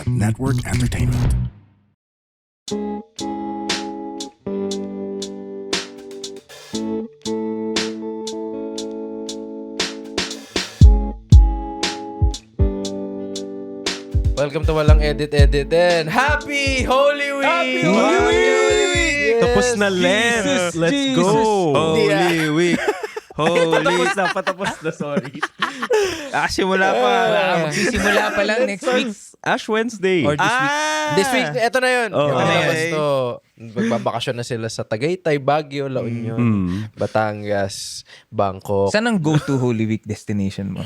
Network Entertainment. Welcome to Walang Edit and Happy Holy Week! Happy Holy Week! Yes, Tapos na Lent. Jesus, Let's Jesus. go. Holy Week. Patapos na, sorry. Simula pa. Magsisimula pa lang next week. Ash Wednesday. Or this week. This week, eto na yun. Oh, Ito na okay. yun. Basta, magbabakasyon na sila sa Tagaytay, Baguio, La Union, Batangas, Bangkok. Saan ang go-to Holy Week destination mo?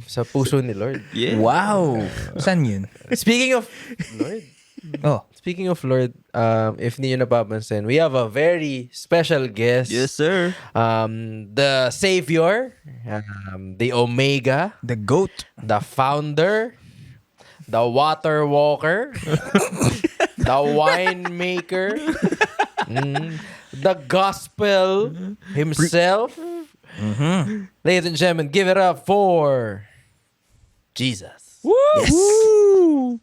Sa puso ni Lord. Yeah. Wow! Saan yun? Speaking of Lord, if niyo napapansin, we have a very special guest. Yes, sir. The Savior, the Omega, The GOAT. the Founder, the Water Walker, the Winemaker, the Gospel himself. Ladies and gentlemen, give it up for Jesus. Yes!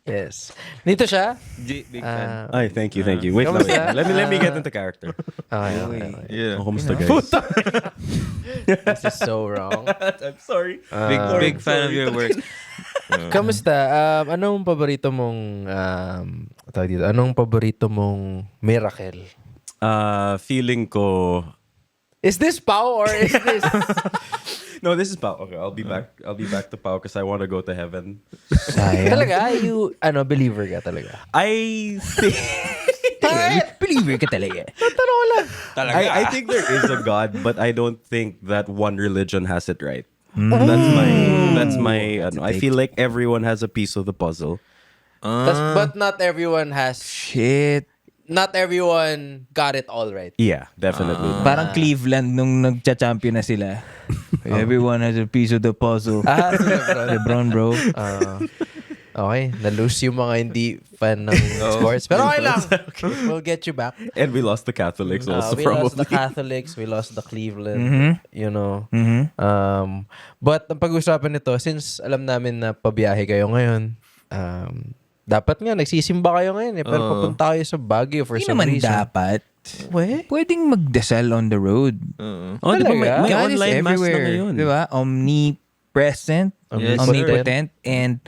Yes. Dito siya. Big fan. Ay, thank you. Wait lang. Kamusta? Let me get into character. Okay. Yeah. Kumusta guys? This is so wrong. I'm sorry. Big fan of your work. Kamusta? Anong paborito mong tawag dito? Anong paborito mong miracle? Feeling ko... Is this Pao or is this No, this is Pao. Okay, I'll be back to Pao because I want to go to heaven. talaga? You believer ka talaga? I think... Believer ka talaga. I think there is a God, but I don't think that one religion has it right. That's my I feel like everyone has a piece of the puzzle. But not everyone has Shit. not everyone got it all right. Yeah, definitely. Parang Cleveland nung nagcha-champion na sila. Everyone has a piece of the puzzle. LeBron, bro. Okay, na-lose yung mga hindi fan ng sports. Pero okay lang. We'll get you back. And we lost the Catholics also We probably. lost the Catholics, we lost the Cleveland, you know. But ang pag-usapan nito, since alam namin na pabiyahe kayo ngayon, dapat nga nagsisimba kayo ngayon pero papunta kayo sa Baguio for Hindi some naman reason. dapat. Pwedeng magdasal on the road. Oh, di ba may Talaga? God is online mass na everywhere. ngayon. Diba? Omnipresent, Yes, omnipotent, and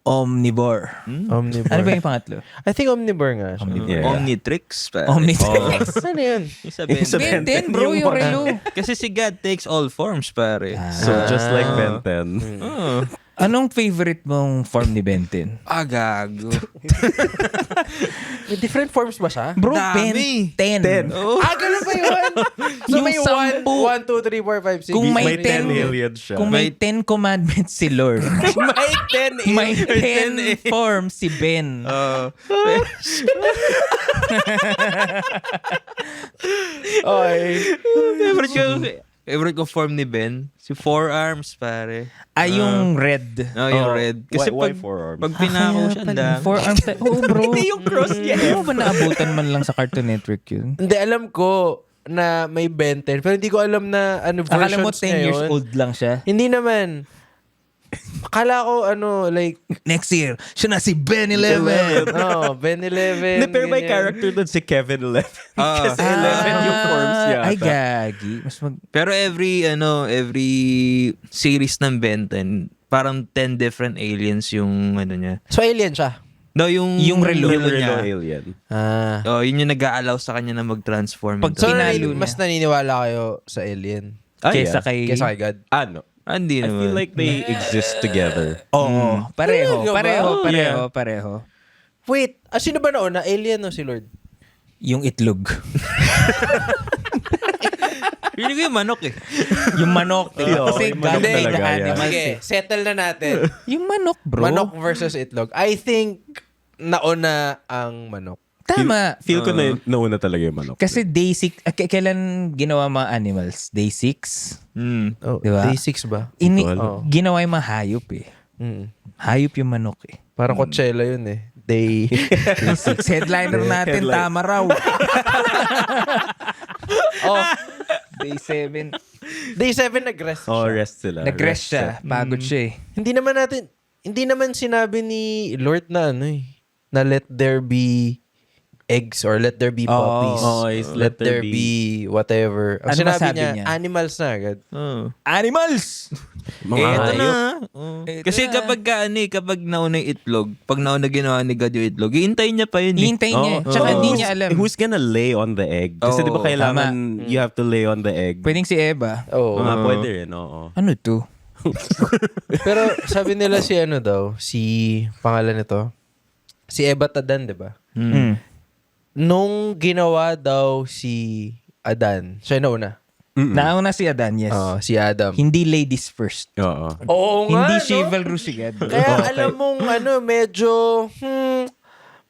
omnivore. Omnivore. Ano ba yung pangatlo? I think omnivore nga siya. Yeah. Omnitrix. pare. Omnitrix. Ano yun? Yung sabihin. Sa Ben 10, bro, yung yung mga- relo. Kasi si God takes all forms, pare. So just like Ben 10. Anong favorite mong form ni Ben 10? Gago. May different forms ba siya? Bro, Dami. Ben 10. Ganun ba yun? So Yung may 1, 1, 2, 3, 4, 5, 6. Kung May may 10 10 million siya. Kung may 10 commandments si Lord, may 10 may 10 forms si Ben. Favorite ko form ni Ben, si forearms, pare. Ay, yung red. Yung red. Kasi Why pag, forearms? pag pinako siya, ang dami. Forearms. Oo, bro. Hindi yung cross niya. Hindi mo ba naabutan man lang sa Cartoon Network yun? Hindi, alam ko na may Ben 10, pero hindi ko alam na ano versions Akala mo 10 niya years yun. old lang siya? Hindi naman. Akala ko like Next year, siya na si Ben 11. Ben 11. Hindi, pero may ganyan. character doon si Kevin 11. Kasi 11 yung forms niya. Ay, gagi. Pero every series ng Ben 10, parang 10 different aliens yung ano niya. So alien siya. No, yung relo niya. alien. Yun yung nag-a-allow sa kanya na mag-transform. Pag into- So Pinalo mas naniniwala kayo sa alien Kesa kay... kaysa kay God. Ano? Hindi I naman. feel like they exist together. Oo. Pareho. Talaga ba? Pareho. Wait, sino ba nauna? Alien o si Lord? Yung itlog. Pili ko yung manok eh. Yung manok. Kasi yung God manok made the talaga, yeah. animals Sige, eh. settle na natin. Yung manok, bro. Manok versus itlog. I think nauna ang manok. Tama. Feel ko na nauna talaga yung manok. Kasi day 6, kailan ginawa mga animals? Day 6? Oh, Diba? Day 6 ba? Ginawa yung mga hayop eh. Hayop yung manok eh. Parang Coachella yun eh. Day 6 headliner natin, Headline. tama raw. Day 7. Day 7 nag-rest Oh, siya. rest sila. Nag-rest siya. Pagod siya eh. Hindi naman natin hindi naman sinabi ni Lord na na let there be eggs or let there be puppies. is let there be whatever. Ang Ano sinabi masabi niya, niya? animals na agad. Animals! Mga Ito hayop. na. Ito Kasi na. kapag nauna yung itlog, pag nauna ginawa ni God yung itlog, hihintayin niya pa yun. Hihintay niya. Tsaka hindi niya alam. Who's gonna lay on the egg? Kasi di ba Oo, kailangan you have to lay on the egg? Pwedeng si Eva. Oo. Pwede rin, oo. Ano to? Pero sabi nila si pangalan nito, si Eva Tadan, di ba? Nung ginawa daw si Adan, siya nauna. Nauna si Adan, yes. Si Adam. Hindi ladies first. Oo. Oo Hindi chivalrous agad. Kaya alam mong medyo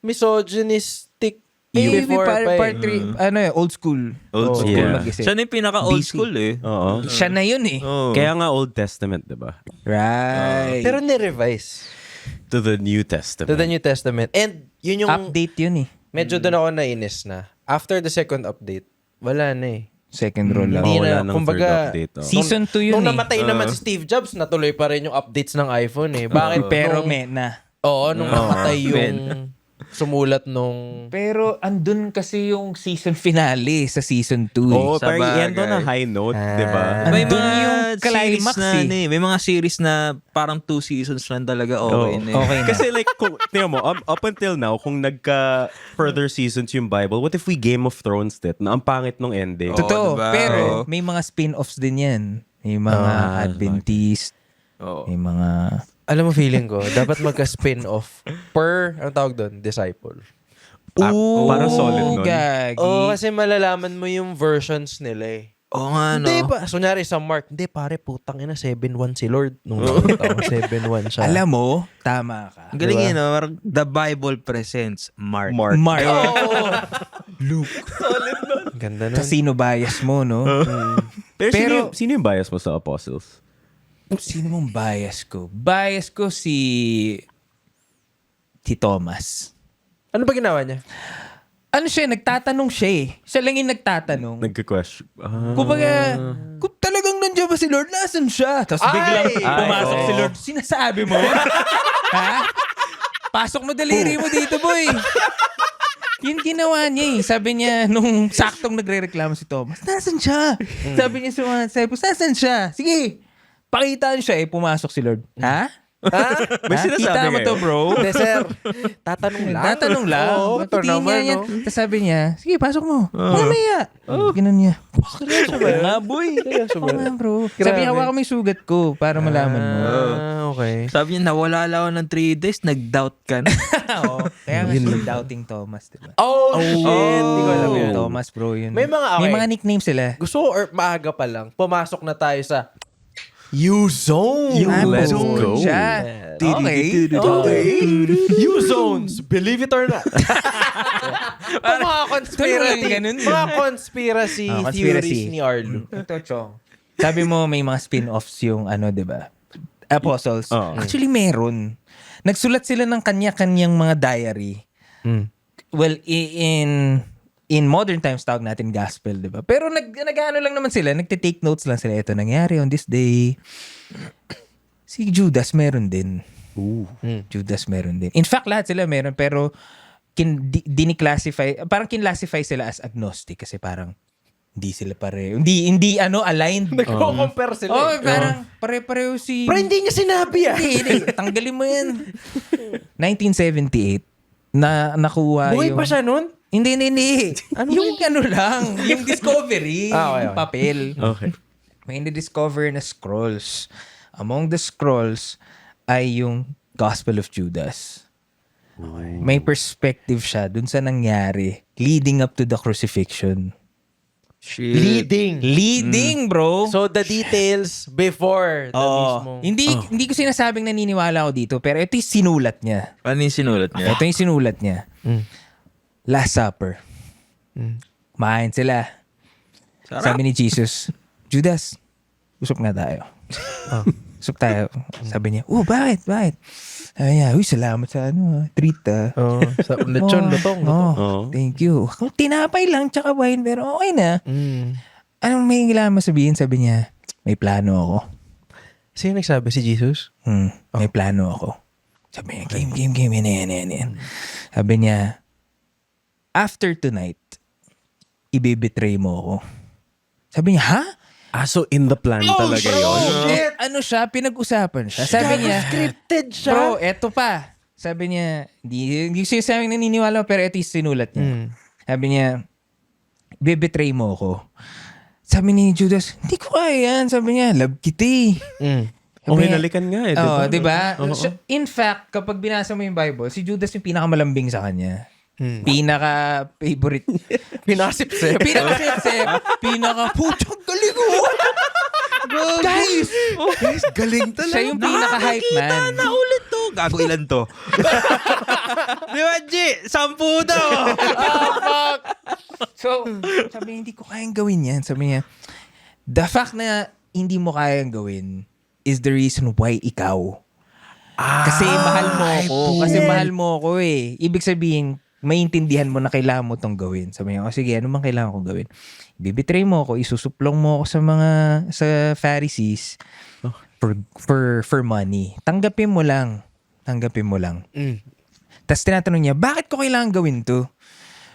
misogynistic before part 3, old school. Old school Yeah. mag-isip. Siya na yung pinaka-old BC. school eh. Oo. Siya na yun eh. Oh. Kaya nga Old Testament, di ba? Right. Pero ni-revise To the New to Testament. the New Testament. And yun yung Update yun eh. medyo doon ako nainis na. After the second update, wala na eh. Second roll out. Hindi wala na, nang kumbaga, third update, oh. Season 2 yun nung eh. namatay naman si Steve Jobs, natuloy pa rin yung updates ng iPhone eh. Bakit Pero nung, mena. Oo, nung namatay yung sumulat nung... Pero andun kasi yung season finale sa season 2 eh. Oo, Sa parang i-end on a bagay. high note, di ba? May Andun mga yung series climax na, eh. may mga series na parang 2 seasons lang talaga okay na. Okay na. Kasi like, tingnan mo, up until now, kung nagka-further seasons yung Bible, what if we Game of Thrones it na ang pangit nung ending? Totoo. diba? Pero Oo. may mga spin-offs din yan. May mga Adventist. Oo. May mga... Alam mo, feeling ko, dapat magka-spin-off per, ang tawag doon, disciple. Parang solid nun. Gagi. Oo, kasi malalaman mo yung versions nila eh. Oo nga, no? Hindi pa. So, nyari sa Mark, hindi pare, putang ina, 7-1 si Lord. Nung nakita ko, 7-1 siya. Alam mo, tama ka. Ang galing yun, no? Parang The Bible presents Mark. Mark. Luke. Solid nun. Ganda nun. Casino bias mo, no? Pero sino yung bias mo sa apostles? Sino mong bias ko? Bias ko si Thomas. Ano ba ginawa niya? Ano siya, nagtatanong siya eh. Siya lang yung nagtatanong. Nagka-question. Kumbaga, kung talagang nandiyan ba si Lord, nasan siya? Tapos biglang pumasok si Lord. Sinasabi mo? Ha? Pasok mo daliri mo dito, boy. Yun ginawa niya eh. Sabi niya, nung saktong nagre-reklamo si Thomas, nasan siya? Sabi niya sa mga disciples, nasan siya? Sige, pakitaan siya eh, pumasok si Lord. Ha? May sinasabi Kita mo to, ngayon. bro? Hindi, sir. Tatanong lang. Tatanong lang. Oo, ito Titingin naman, niya yan. no? Tapos sabi niya, sige, pasok mo. Mamaya. Ganun niya. Seryoso ba yun? Nga, boy. Seryoso ba Oo yun? nga, bro. Grabe. Sabi, hawakan mo yung sugat ko para malaman mo. Okay. Sabi niya, nawala lang ako ng 3 days, nag-doubt ka na. Oo. Kaya nga siya doubting Thomas, diba? Oh, shit. Hindi ko alam yun. Thomas, bro, yun. May mga, okay. May mga nicknames sila. Gusto ko, or maaga pa lang, pumasok na tayo sa U-Zone. Let's Boom go. siya. Okay. Okay. U-Zones. Believe it or not. mga conspiracy, ganun yun. mga conspiracy theories ni Arlo. Ito, Chong. Sabi mo may mga spin-offs yung ano, di ba? Apostles. Oo. Actually, meron. Nagsulat sila ng kanya-kanyang mga diary. Well, in modern times, tawag natin gospel, di ba? Pero nag-ano lang naman sila, nagte-take notes lang sila. Ito nangyari on this day. Si Judas meron din. Judas meron din. In fact, lahat sila meron, pero diniclassify, parang kinlassify sila as agnostic kasi parang hindi sila hindi aligned. Nagko-compare sila. Oh, parang pare-pareho si... Pero hindi niya sinabi Hindi. Tanggalin mo yan. 1978, nakuha Buhay yung... pa siya nun? Hindi. Yung ano lang, yung discovery, Okay. yung papel. Okay. May discover na scrolls. Among the scrolls ay yung Gospel of Judas. May perspective siya dun sa nangyari leading up to the crucifixion. Leading, bro. So, the details before the mismo. Hindi ko sinasabing naniniwala ako dito, pero ito yung sinulat niya. Ano yung sinulat niya? Ito yung sinulat niya. Last Supper. Kumain sila. Sabi ni Jesus, Judas, usap nga tayo. Usap tayo. Sabi niya, bakit? Sabi niya, salamat sa treat Sa lechon, lutong. Thank you. Kung tinapay lang, tsaka wine, pero okay na. Anong may kailangan masabihin? Sabi niya, may plano ako. Sino nagsabi? Si Jesus? May plano ako. Sabi niya, game, yan. Sabi niya, after tonight, ibibetray mo ako. Sabi niya, ha? So in the plan talaga yun. Shit! Ano siya? Pinag-usapan siya. Sabi niya, Scripted siya. bro, eto pa. Sabi niya, hindi siya sa amin naniniwala, pero eto yung sinulat niya. Sabi niya, bibetray mo ako. Sabi ni Judas, hindi ko kaya yan. Sabi niya, love kita eh. Sabi niya, Hinalikan nga eh. Oo, diba? diba? In fact, kapag binasa mo yung Bible, si Judas yung pinakamalambing sa kanya. Pinaka-favorite. Pinasip-sip. Pinaka-sip-sip. Pinaka-putang galing oh! Guys! Guys, galing talaga. Siya yung pinaka-hype man. Na ulit to. Gago ilan to? Di ba, G? 10 daw. So, sabi niya, hindi ko kayang gawin yan. Sabi niya, the fact na hindi mo kayang gawin is the reason why ikaw. Kasi mahal mo ako. Kasi mahal mo ako eh. Ibig sabihin, maintindihan mo na kailangan mo tong gawin. Sabi niya, sige, ano man kailangan kong gawin? Ibibitray mo ako, isusuplong mo ako sa Pharisees for money. Tanggapin mo lang. Tapos tinatanong niya, bakit ko kailangan gawin to?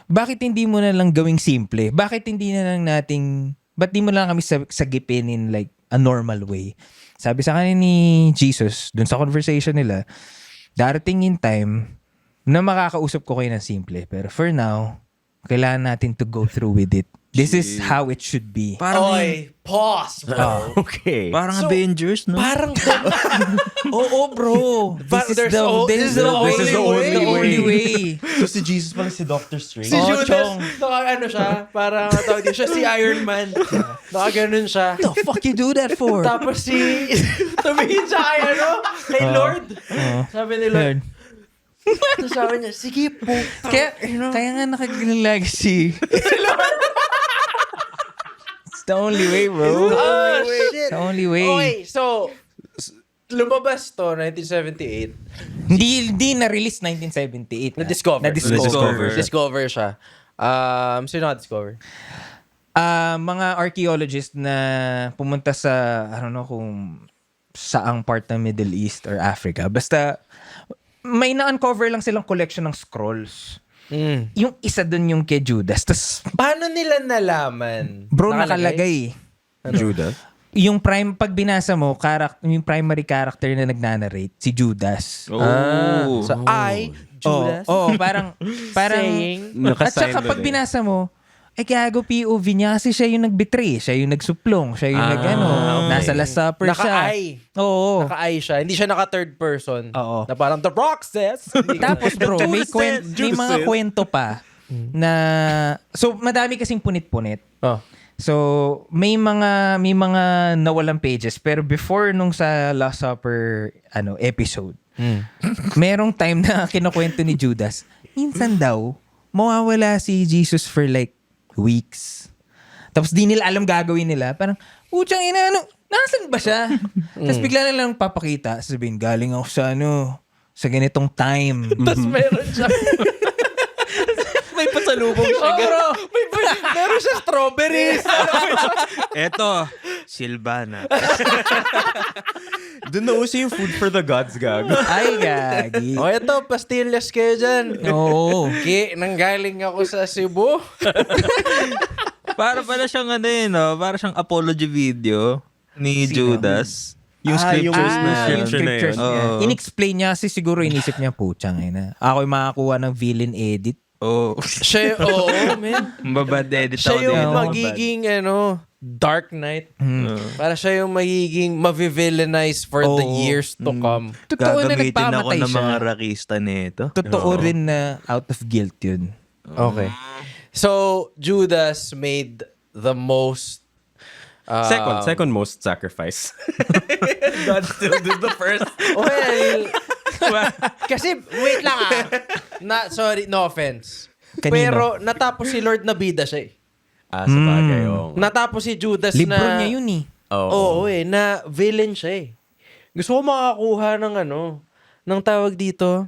Bakit hindi mo na lang gawing simple? Bakit hindi na lang ba't di mo na lang kami sagipin in like a normal way? Sabi sa kanya ni Jesus, dun sa conversation nila, darating in time na makakausap ko kayo ng simple. Pero for now, kailangan natin to go through with it. This is how it should be. Parang, Pause, bro. Okay. parang Avengers, no? Parang Oo, bro. This is the only way. So si Jesus pala si Dr. Strange? Si Oh, Judas, Chong. ano siya, parang tawag din siya, si Iron Man. Nakaganon siya. The fuck you do that for? Tapos tumingin siya kay Lord. Sabi ni Lord. Tapos sabi niya, sige po. Kaya nga nakagaling lagi si Lord. It's the only way, bro. Oh, shit. The only way. Okay, so, lumabas to, 1978. Hindi na-release 1978. Na-discover. Na-discover. Discover siya. Sino na-discover? Mga archaeologist na pumunta sa, I don't know kung saang part ng Middle East or Africa. Basta, may na-uncover lang silang collection ng scrolls. Yung isa dun yung kay Judas. Tas, Paano nila nalaman? bro, nakalagay. Judas? Yung pag binasa mo, yung primary character na nagnanarrate, si Judas. So, Judas. Parang Saying. at saka pag binasa mo, gago POV niya kasi siya yung nagbetray, siya yung nagsuplong, siya yung nasa Last Supper siya. Naka-eye. Oo. Naka-eye siya. Hindi siya naka-third person. Oo. Na parang, The Rock says. Tapos bro, may mga kwento pa na, so madami kasing punit-punit. Oh. So, may mga nawalang pages pero before nung sa Last Supper episode, merong time na kinukwento ni Judas, minsan daw mawawala si Jesus for like weeks. Tapos di nila alam gagawin nila. Parang, putsang ina, nasan ba siya? Tapos bigla na lang papakita. Sabihin, galing ako sa ganitong time. Tapos meron siya. May pasalubong siya. bro. Meron siya strawberries. Eto, Silvana. Doon na uso yung food for the gods, gag. Ay, gagi. Eto, pastillas kayo dyan. Oo. Nanggaling ako sa Cebu. Para pala siyang para siyang apology video ni Judas. Yung scriptures na yan. Yung scriptures niya. Oo. In-explain niya kasi siguro inisip niya, putsang ina. Ako yung makakuha ng villain edit. Oh. Siya, man. Mababad edit Siya ako yung dito. magiging, Dark Knight. Para siya yung magiging mavivillainize for the years to come. Totoo na Gagamitin ako nagpamatay ng siya. mga rakista nito. Totoo rin na out of guilt yun. Okay. So, Judas made the most... Second most sacrifice. God still did the first. Well, kasi, wait lang sorry, no offense. Kanino? Pero, natapos si Lord na bida siya eh. Sa bagay. Natapos si Judas Libro na... niya yun eh. Oo na villain siya eh. Gusto ko makakuha ng ng tawag dito,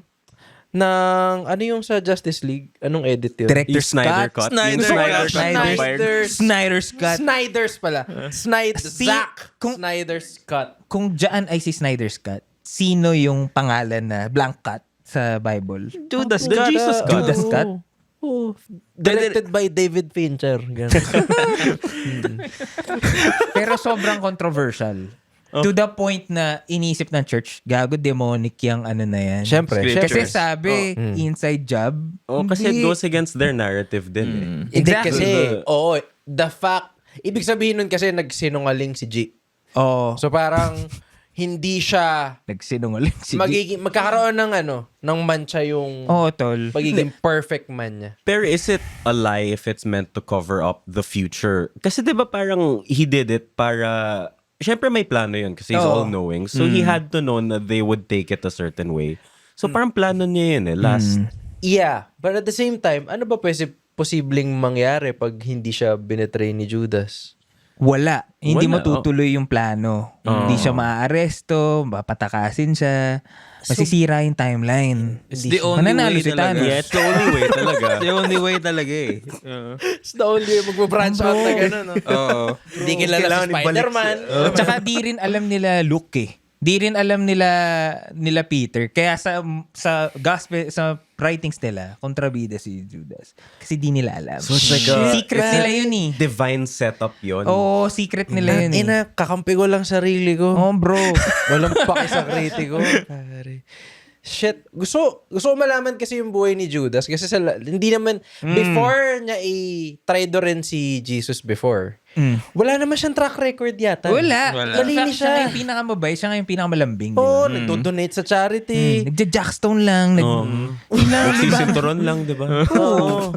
ng, yung sa Justice League? Anong edit yun? Director Yung Snyder Scott. Cut. Snyder's Cut. Snyder's pala. See, Snyder's Cut. Kung dyan ay si Snyder's Cut, sino yung pangalan na blank cut sa Bible? Judas The Cut. Jesus Cut. Judas Cut? Directed by David Fincher. Ganun. Pero sobrang controversial. To the point na inisip ng church, gago demonic yung ano na yan. Siyempre. Kasi Siyempre. sabi, inside job. Kasi it hindi- goes against their narrative din eh. Hindi Exactly. kasi, the fact, ibig sabihin nun kasi nagsinungaling si G. Oo. So parang, hindi siya, Nagsinungaling si magkakaroon ng ng mancha yung Oo, tol. pagiging perfect man niya. Pero is it a lie if it's meant to cover up the future? Kasi 'di ba parang he did it para syempre may plano 'yun kasi he's Oo. all-knowing. So he had to know na they would take it a certain way. So parang plano niya 'yun eh. Last Yeah, but at the same time, ano ba posibleng mangyari pag hindi siya binetray ni Judas? Wala. Hindi Wala, matutuloy yung plano. Hindi siya maaaresto, mapatakasin siya, masisira yung timeline. It's the only Mananalo way si talaga. Thanos. Yeah, it's the only way talaga. It's the only way talaga eh. It's the only way magbabranch out na gano'n. No? Oo. Hindi kilala si Kailangan ibalik Spider-Man. Tsaka di rin alam nila Luke eh. Di rin alam nila Peter. Kaya sa gospel, sa writings nila, kontrabida si Judas. Kasi di nila alam. So it's like a secret nila yun eh. divine setup 'yon. Oo, secret nila yun eh. Ina, kakampi ko lang sarili ko. Oh, bro. Walang paki sa kritiko. Pare. Shit. Gusto ko malaman kasi yung buhay ni Judas. Kasi hindi naman, before niya i-traitor rin si Jesus before, wala naman siyang track record yata. Wala. Malinis Siya nga siya. yung pinakamabay, siya nga yung pinakamalambing. Oo, nagdo-donate sa charity. Nagja-jackstone lang. Nagsisinturon lang, 'di ba? Oo.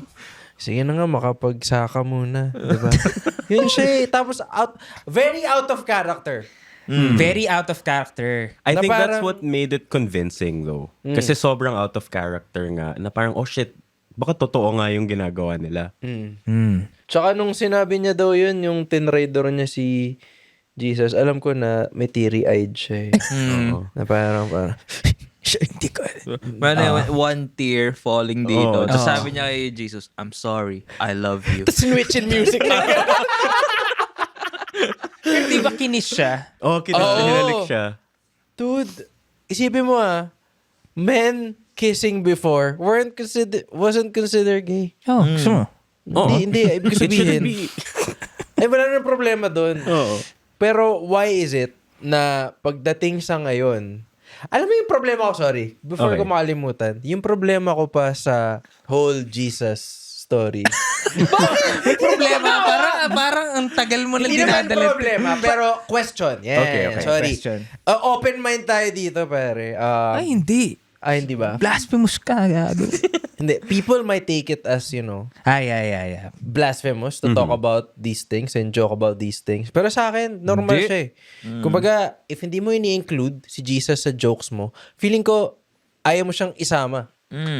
Sige na nga, makapagsaka muna. Diba? Yun siya eh. Tapos, very out of character. Very out of character. I Na think that's parang- what made it convincing though. Kasi sobrang out of character nga na parang oh shit, baka totoo nga yung ginagawa nila. Tsaka nung sinabi niya daw yun, yung tinraidor niya si Jesus, alam ko na may teary-eyed siya eh. Oo. Na parang Hindi ko. One tear falling dito. Oo. Tapos sabi niya kay Jesus, I'm sorry. I love you. switch in music lang. Pero di ba kinis siya? Oh, hinalik siya. Dude, isipin mo men kissing before wasn't considered gay. Oh, gusto mo? Hindi, ibig It shouldn't sabihin. be. Ay, wala na problema doon. Oo. Pero why is it na pagdating sa ngayon, alam mo yung problema ko, sorry, before Okay. ko makalimutan, yung problema ko pa sa whole Jesus story. May problema. Parang ang tagal mo lang Hindi naman dinadala. problema, pero question. Yeah, Okay. sorry. Question. Open mind tayo dito, pare. Ay, hindi. Hindi ba? Blasphemous ka, gago. Hindi. People might take it as, Ay. blasphemous to talk about these things and joke about these things. Pero sa akin, normal Hindi. siya eh. Kumbaga, if hindi mo ini-include si Jesus sa jokes mo, feeling ko, ayaw mo siyang isama.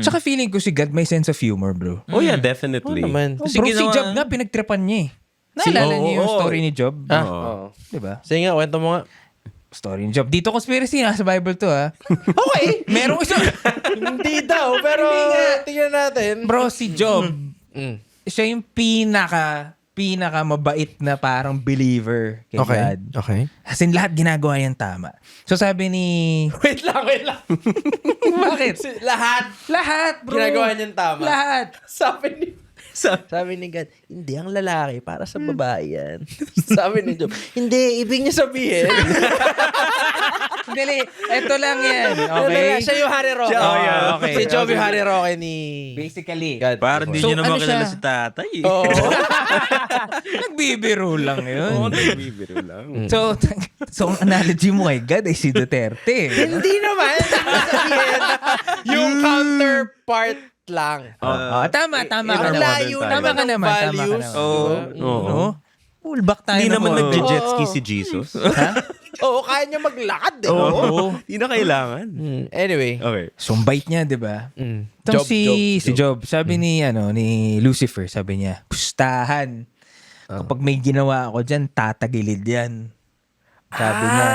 Tsaka feeling ko si God may sense of humor, bro. Oh yeah, definitely. Naman. Bro, Kasi si ginawa- Job nga, pinagtripan niya eh. Naalala niyo yung oo. story ni Job? Oo. Diba? Sige nga, kwento mo nga. Story ni Job. Dito conspiracy, nasa Bible to ha. Okay. Merong isa. Hindi daw, pero tingnan natin. Bro, si Job, Mm. siya yung pinaka mabait na parang believer kay God. Okay. As in, lahat ginagawa yan tama. So sabi ni... Wait lang. Bakit? Lahat, bro. Ginagawa niyang tama. Lahat. Sabi ni God, hindi ang lalaki, para sa babae yan. Sabi ni Job, hindi, ibig niya sabihin. Dali, eto lang yan. Ano Okay? lang, siya yung Harry Roque. Oh, yeah. Okay. Si Job yung Harry Roque ni Basically. God. Parang di So, niyo naman ano kilala siya? si tatay. Oo. Nagbibiro lang yun. Bibiro lang. So, ang analogy mo kay God ay si Duterte. Hindi naman. Sabihin, yung counterpart lang. Tama ka Ang naman. layo Tama ka ng naman. values. Oo. No? Pullback tayo Hindi naman naman. nag-jet ski si Jesus. Oo, kaya niya maglakad eh. Oo. Hindi na kailangan. Anyway. Okay. So, ang bait niya, di ba? Job, Itong si Job, sabi ni Lucifer, sabi niya, pustahan. Kapag may ginawa ako dyan, tatagilid yan. Sabi niya.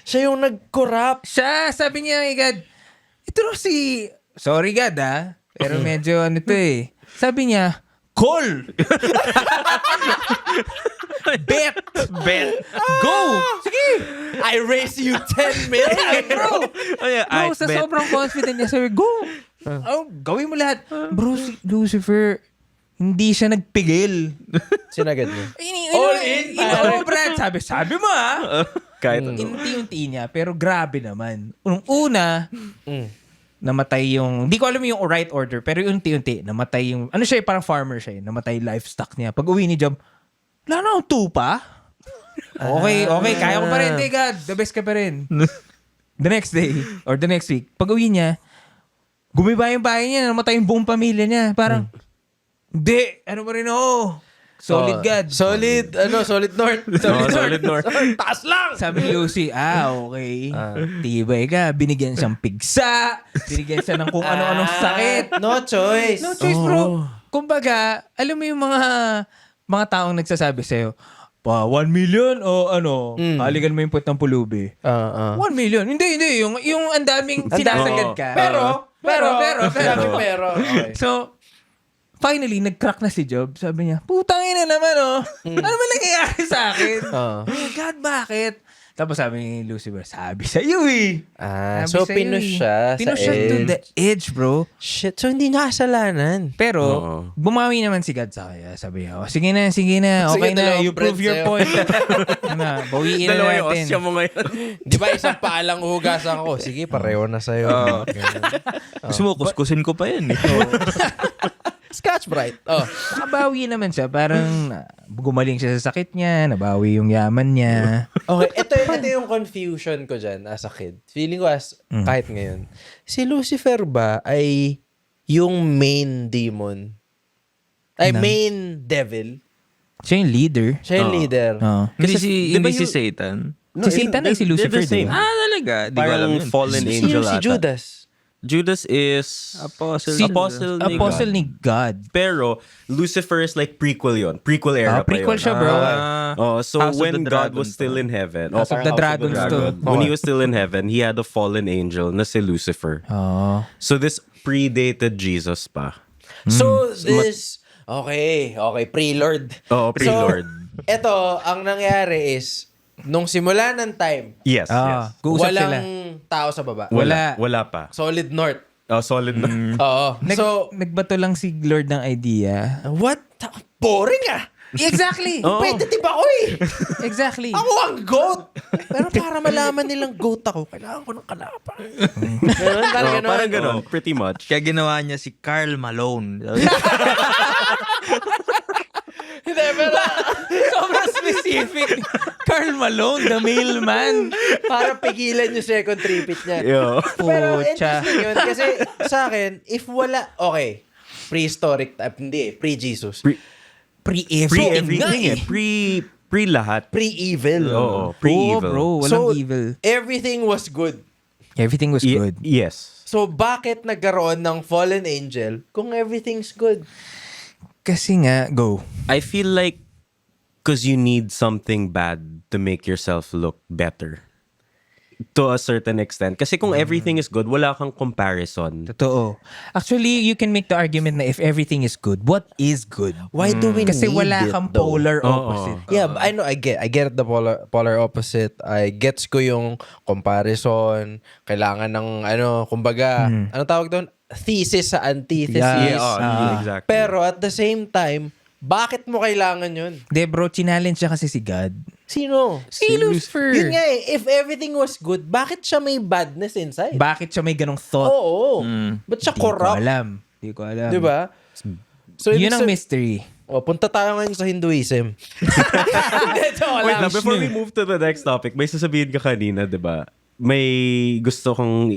Siya yung nag-corrupt. Siya, sabi niya kay God, ito raw sorry God pero medyo ano to eh. Sabi niya, call! Bet! Bet. Go! Sige! I raise you 10 million, Bro! Oh, yeah, Bro, sa bet. sobrang confident niya, sabi, go! Gawin mo lahat. Bro, si Lucifer, hindi siya nagpigil. Sinagad mo. All in, pare. Brad. Sabi mo Kahit ano. Inti-unti niya, pero grabe naman. Una, Mm. namatay yung, hindi ko alam yung right order, pero yung unti-unti, namatay yung, ano siya, parang farmer siya, namatay livestock niya. Pag uwi ni Job, wala na akong tupa. Okay, kaya ko pa rin, God, the best ka pa rin. The next day, or the next week, pag uwi niya, gumiba yung bahay niya, namatay yung buong pamilya niya. Parang, hindi, ano pa rin ako? Solid God. Solid North. Solid North. Taas lang! Sabi ni Lucy, okay. Tibay ka. Binigyan siyang pigsa. Binigyan siya ng kung ano-anong sakit. No choice. No choice, bro. Kumbaga, alam mo yung mga taong nagsasabi sa'yo, 1 million o ano, halikan mo yung puwet ng pulubi. 1 million. Hindi. Yung ang daming sinasagad ka. Pero. Okay. So, finally, nag-crack na si Job. Sabi niya, putang ina naman, Ano ba nangyayari sa akin? Oh God, bakit? Tapos sabi ni Lucifer, sabi sa iyo So pinush siya Pinush sa siya to edge. the edge, bro. Shit, so hindi niya kasalanan. Pero, Oo. bumawi naman si God sa kanya. Sabi niya, sige na. Sige, Okay na, dalawang you prove bread your sa'yo." point. Bawiin na Dalawa yung natin. osya mo ngayon. Di ba isang paalang uhugasan ko? Sige, pareho na sa'yo. Ganun. Gusto mo, kuskusin ko pa yan. Scotch Brite. Nakabawi naman siya. Parang gumaling siya sa sakit niya. Nabawi yung yaman niya. Okay, ito yung confusion ko dyan as a kid. Feeling ko kahit ngayon. Si Lucifer ba ay yung main demon? Ay, main devil? Siya yung leader. Siya yung leader. Hindi si Satan. Si Satan ay si Lucifer, di ba? Talaga? Di ko alam Parang yun. fallen angel Si ata. Judas. Judas is Apostle. Apostle ni God. Pero Lucifer is like prequel yon. Prequel era pa Prequel yun. siya, bro. So House of when the God Dragon was still to. in heaven. House of the Dragons to. When he was still in heaven, he had a fallen angel na si Lucifer. So this predated Jesus pa. So, this... Okay, pre-Lord. Oo, pre-Lord. So, ito, ang nangyari is, nung simula ng time, Yes, yes. Kuusap walang sila. tao sa baba. Wala pa. Solid North. Oh, solid na. Oo. So, Nagbato lang si Lord ng idea. what? Boring Exactly. Competitive ako Exactly. Ako ang GOAT. Pero para malaman nilang GOAT ako, kailangan ko ng kalapa. Parang ganun. Pretty much. Kaya ginawa niya si Karl Malone. Hindi, pero Sobrang specific. Karl Malone, the mailman. para pigilan yung second tripit niya. Yo. Pero Pucha. interesting yun. Kasi sa akin, if wala, okay, prehistoric type, hindi, pre-Jesus. Pre-everything eh. Pre-lahat. Pre-evil. Oo, Oh, pre-evil. bro, walang evil. Everything was good. Everything was good. Yes. So, bakit nagkaroon ng fallen angel kung everything's good? Kasi nga, go. I feel like because you need something bad to make yourself look better. To a certain extent. Kasi kung everything is good, wala kang comparison. Totoo. Actually, you can make the argument na if everything is good, what is good? Why do we Kasi need wala it, kang though? polar opposite. Yeah, but I know, I get the polar opposite. I gets ko yung comparison. Kailangan ng, kumbaga, ano tawag doon? Thesis sa antithesis. Exactly. Pero at the same time, bakit mo kailangan yun? De bro, challenge siya kasi si God. Sino? Si Lucifer. Yun nga if everything was good, bakit siya may badness inside? Bakit siya may ganong thought? Oo. Ba't siya corrupt? Di ko alam. Diba? So, Yun ang mystery. punta tayo ngayon sa Hinduism. Wait lang, before we move to the next topic, may sasabihin ka kanina, di ba? May gusto kong...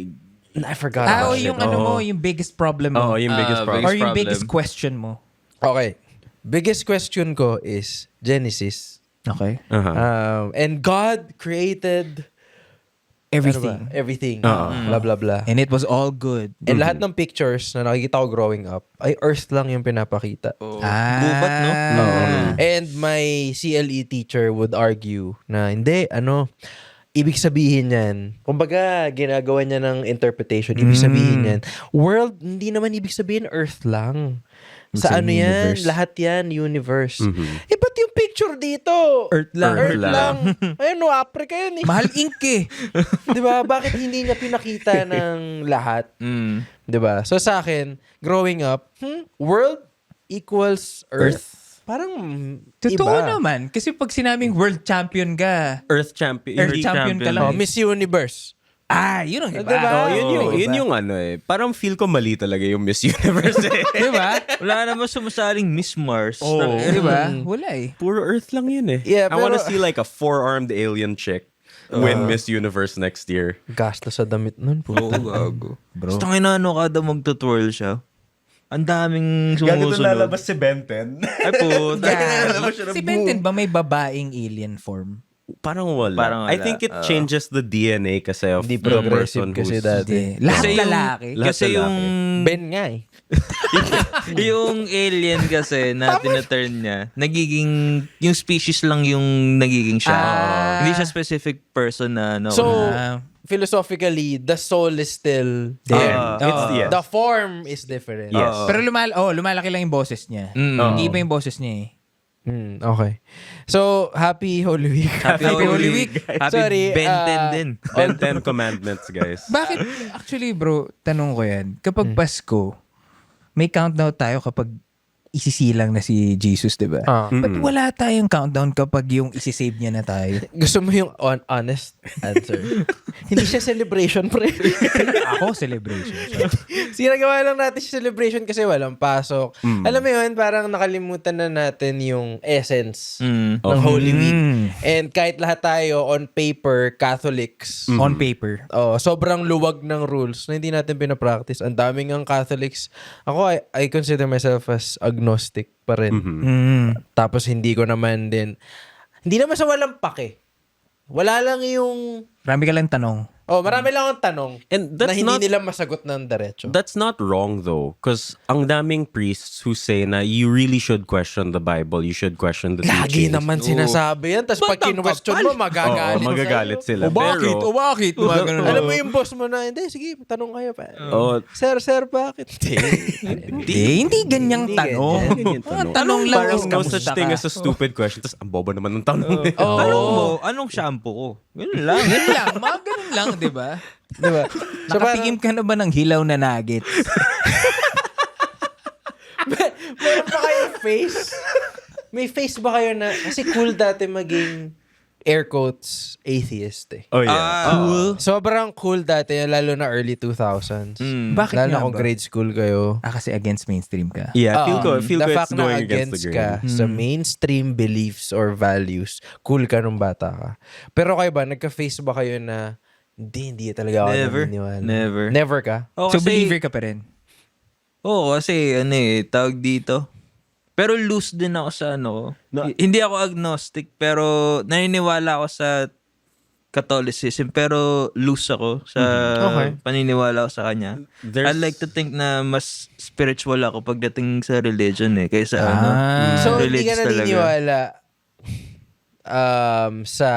I forgot about it. Yung mo, yung biggest problem mo. Oo, yung biggest problem. Or yung problem. biggest question mo. Okay. Biggest question ko is Genesis. Okay. And God created Everything. everything. Blah, blah, blah. And it was all good. And lahat ng pictures na nakikita ko growing up, ay Earth lang yung pinapakita. Gubat, no? And my CLE teacher would argue na hindi, ibig sabihin yan, kumbaga ginagawa niya ng interpretation, ibig sabihin yan, world, hindi naman ibig sabihin Earth lang. Sa ano yan? universe. Lahat yan, universe. Eh, ba't yung picture dito? Earth lang. Earth lang. Ayun, no, Africa yun eh. Mahal ink eh. Di ba? Bakit hindi niya pinakita ng lahat? Di ba? So sa akin, growing up, world equals Earth. Parang Totoo iba. naman. Kasi pag sinabing world champion ka, Earth champion. Earth champion ka lang. Oh, Miss Universe. Yun ang iba. Diba? Oh, yun Iba. yung ano eh. Parang feel ko mali talaga yung Miss Universe eh. Diba? Wala naman sumasaling Miss Mars. Diba? Wala eh. Puro Earth lang yun eh. Yeah, I wanna pero- see like a 4-armed alien chick win Miss Universe next year. Gastos sa damit nun. Oo, gago. Bro. Gusto nga ano kada magtutwirl siya. Ang daming Gago doon sumusunod. lalabas si Benten. Ay po. Si Benten ba may babaeng alien form? Parang wala. Parang wala. I think it changes the DNA kasi of Hindi the progressive person kasi who's... dati. Lahat Kasi yung- lalaki. Lahat Kasi lalaki. yung Ben nga eh. yung alien kasi na tina-turn niya, nagiging yung species lang yung nagiging siya. Hindi siya specific person na ano. So, Ah. philosophically, the soul is still there. It's, yes. The form is different. Yes. Pero lumalaki lang yung boses niya. Hindi iba yung boses niya eh. Okay. So, happy Holy Week. Happy Holy Week. Happy Sorry, Benten din. Ben 10 commandments, guys. Bakit? Actually bro, tanong ko yan. Kapag Pasko, may countdown tayo kapag isisilang na si Jesus, di ba? Ba't wala tayong countdown kapag yung isisave niya na tayo? Gusto mo yung honest answer? Hindi siya celebration, pre. Ako, celebration. Sinagawa lang natin siya celebration kasi walang pasok. Alam mo yun, parang nakalimutan na natin yung essence ng Holy Week. And kahit lahat tayo on paper, Catholics, On paper. sobrang luwag ng rules na hindi natin pinapractice. Ang daming ang Catholics. Ako, I consider myself as agnostic pa rin. Tapos hindi ko naman din, hindi naman sa walang pake. Wala lang yung, Marami ka lang tanong. marami lang akong tanong And na that's hindi not- nila masagot ng diretso. That's not wrong though, because ang daming priests who say na you really should question the Bible, you should question the Lagi teachings. naman sinasabi yan. Tapos pag kinwestiyon mo, magagalit. Oo, magagalit sila. Bakit? Pero, Bakit? Mga ganun. Alam mo yung boss mo na, hindi, sige, tanong kayo pa. oh, Sir, bakit? Hindi ganyang Hindi tanong. ganyan tanong. Tanong lang Parang is no kamusta such thing ka? as a stupid question. Tapos ang bobo naman ng tanong. Tanong mo, anong shampoo ko? Ganun lang. Yun lang. Mga ganun lang, di ba? Diba? So, Nakatigim ka na ba ng hilaw na nuggets? meron pa kayong face? May face ba kayo na, kasi cool dati maging air quotes atheist eh. Oh yeah. Cool. Sobrang cool dati, lalo na early 2000s. Bakit Lalo na nga kung ba? grade school kayo. Kasi against mainstream ka. Yeah, feel ko The it's fact na going against the against grain. ka sa mainstream beliefs or values, cool ka nung bata ka. Pero kayo ba, nagka-face ba kayo na hindi talaga ako Never. naniniwala? Never. Never ka? Oh, So, kasi- believer ka pa rin? Oo, kasi tawag dito. Pero loose din ako sa hindi ako agnostic, pero naniniwala ako sa Catholicism, pero loose ako sa Okay. paniniwala ko sa kanya. I like to think na mas spiritual ako pagdating sa religion kaysa So, hindi religious ka naniniwala sa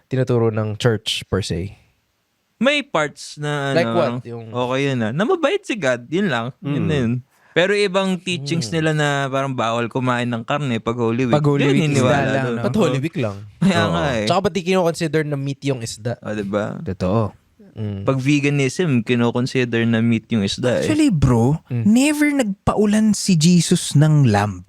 tinuturo ng church per se? May parts na Like what? Yung- okay yun na mabait si God, yun lang. Yun na yun. Pero ibang teachings nila na parang bawal kumain ng karne pag Holy Week. Pag Holy Yun, Week, niniwala isda lang, doon. no? Ba't Holy Week lang? Kaya nga Tsaka ba't di kino-consider na meat yung isda? diba? Totoo. Pag veganism, kino-consider na meat yung isda Actually, bro, never nagpaulan si Jesus ng lamb.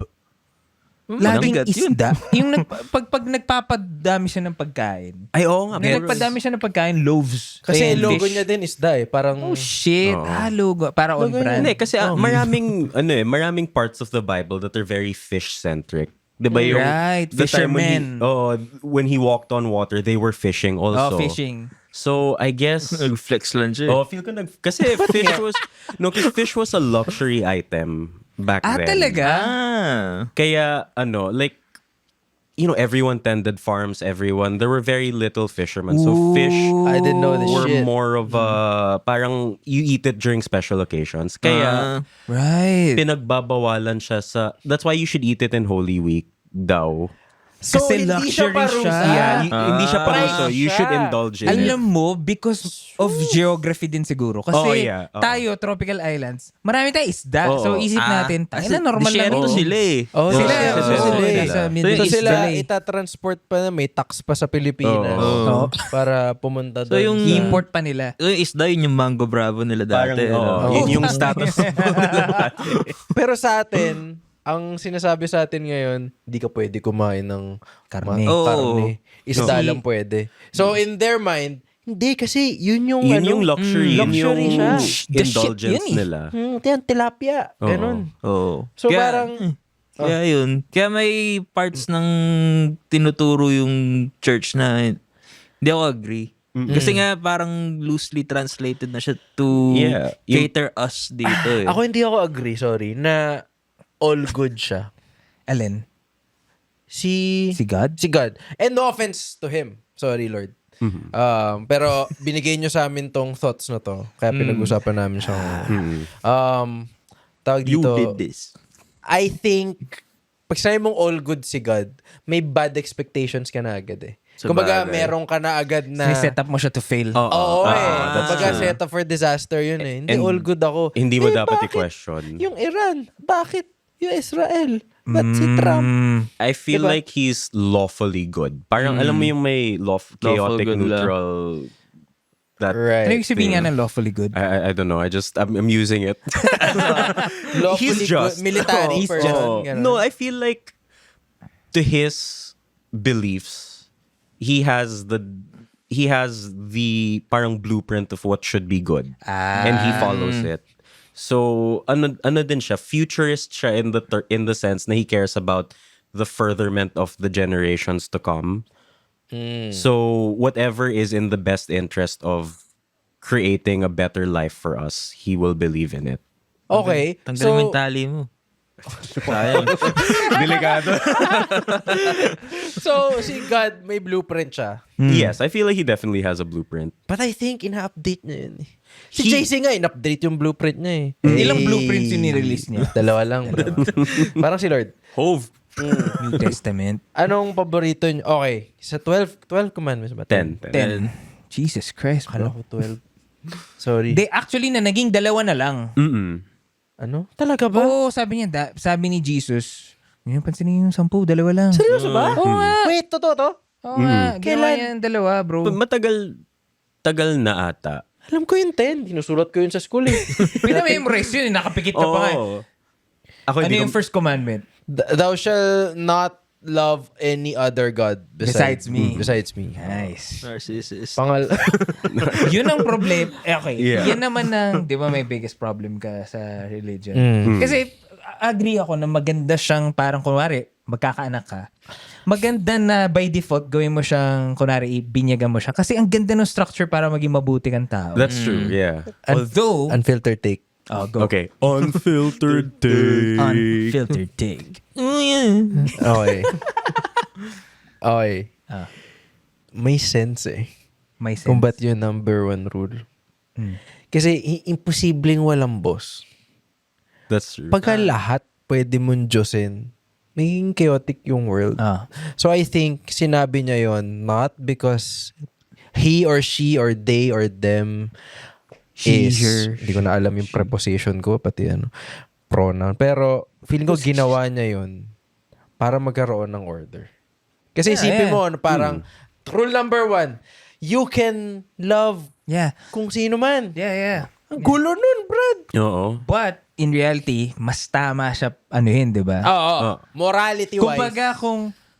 Laging mabigat yun. isda. Yung pag nagpapadami siya ng pagkain. Ay, oo nga. Nung nagpadami siya ng pagkain, loaves. Kasi and logo fish. niya din isda eh. Parang, Oh shit. Logo. Para on brand. Hindi, kasi maraming parts of the Bible that are very fish-centric. Diba yung... Right, the time fishermen. when he walked on water, they were fishing also. Fishing. So, I guess... Flex lang siya. feel ko kasi fish was a luxury item back then. Talaga? Kaya, everyone tended farms, there were very little fishermen. So, fish I didn't know this were shit. more of a, parang, you eat it during special occasions. Kaya, Right. pinagbabawalan siya sa, that's why you should eat it in Holy Week daw. So, Kasi hindi siya luxury parusa. siya. Yeah, hindi siya paruso. Pride You siya. should indulge in it. Alam mo, because of geography din siguro. Kasi Oh, yeah. Oo. tayo, tropical islands, marami tayong isda. Oo. So isip natin, tangina normal lang Disyerto yun. sila eh. Oh, Sila, sila, oo, sila. nasa So, Middle East sila sila eh. itatransport pa na may tax pa sa Pilipinas Oo. para pumunta So, doon. yung sa- Import pa nila. Yung isda, yun yung mango bravo nila Parang, dati. ano? yun yung status. Pero sa atin, ang sinasabi sa atin ngayon, hindi ka pwede kumain ng Karne. Oo. karne. Isda Kasi- lang pwede. So in their mind, hindi kasi yun yung Yun ano, yung luxury. Yun luxury yung siya. The shit indulgence yun eh. nila. Yan, tilapia. Oo. Ganun. Oo. So Kaya- parang, Kaya yun. Kaya may parts ng tinuturo yung church na hindi ako agree. Kasi nga parang loosely translated na siya to Yeah. Yung- cater us dito eh. ako hindi ako agree, sorry, na all good siya. Alin? Si God? Si God. And no offense to him. Sorry, Lord. Pero binigay nyo sa amin tong thoughts na to. Kaya pinag-usapan namin siya. Tawag You dito, did this. I think, pag sinabi mong all good si God, may bad expectations ka na agad eh. Kumbaga, Sabagay. meron ka na agad na... Set up mo siya to fail. Oo eh. that's Kumbaga, true. set up for disaster yun eh. Hindi And all good ako. Hindi mo dapat bakit i-question. Yung Iran, bakit yung Israel? Ba't si Trump? I feel Diba? like he's lawfully good. Parang alam mo yung may chaotic, good lang. neutral... That, Right. Ano yung sabihin nga ng lawfully good? I don't know. I'm using it. Lawfully He's just. good, military He's person. just. ganun. No, I feel like to his beliefs, he has the parang blueprint of what should be good. And he follows it. So ano din siya, futurist siya in the sense na he cares about the furtherment of the generations to come. So whatever is in the best interest of creating a better life for us, he will believe in it. Okay. Tanggalin mo So, yung tali mo. Sayang. Delikado. so, si God, may blueprint siya. Yes, I feel like he definitely has a blueprint. But I think, ina-update niya yun eh. Si JC nga, in-update yung blueprint niya eh. Ilang blueprints yung ni-release niya? Dalawa lang, bro. Parang si Lord. Hove. New Testament. Anong paborito niyo? Okay. Sa 12 commandments ba? 10. 10. Jesus Christ, Akala bro. ko 12. Sorry. They actually na naging dalawa na lang. Ano? Talaga ba? Oo, sabi niya, sabi ni Jesus, yung pansinin yung 10, dalawa lang. Seryoso ba? Oo nga. Wait, totoo to? Oo nga, ginawa Kailan? niya yung dalawa, bro. Tagal na ata. Alam ko yung 10. Dinusulat ko yun sa school eh. Pinamemorize yun, nakapikit ka pa nga. Oo. Ako Ano hindi yung ko, first commandment? Thou shall not love any other God Besides me. Besides me. Nice. Narcissist. Yun ang problem. Okay. Yeah. Yan naman ang, di ba may biggest problem ka sa religion. Mm. Kasi agree ako na maganda siyang parang kunwari, magkakaanak ka. Maganda na by default gawin mo siyang kunwari binyagan mo siya. Kasi ang ganda ng structure para maging mabuti kang tao. that's true, yeah. Although, Unfiltered take. oh, go. Okay. Unfiltered take. Unfiltered take. Okay. Okay. Ah. May sense eh. May sense. Kung ba't yung number one rule. Kasi imposibleng walang boss. That's true. Pagka lahat pwede mong Diyosin, magiging chaotic yung world. Ah. So I think sinabi niya yon not because he or she or they or them She, is, her, hindi ko na alam yung preposition ko, pati pronoun. Pero feeling ko ginawa niya yon para magkaroon ng order. Kasi isipin mo, parang rule number 1, you can love Yeah. kung sino man. Yeah, yeah. Ang gulo nun, Brad. Oo. But, in reality, mas tama siya, di ba? Oo. Morality-wise. Kumbaga,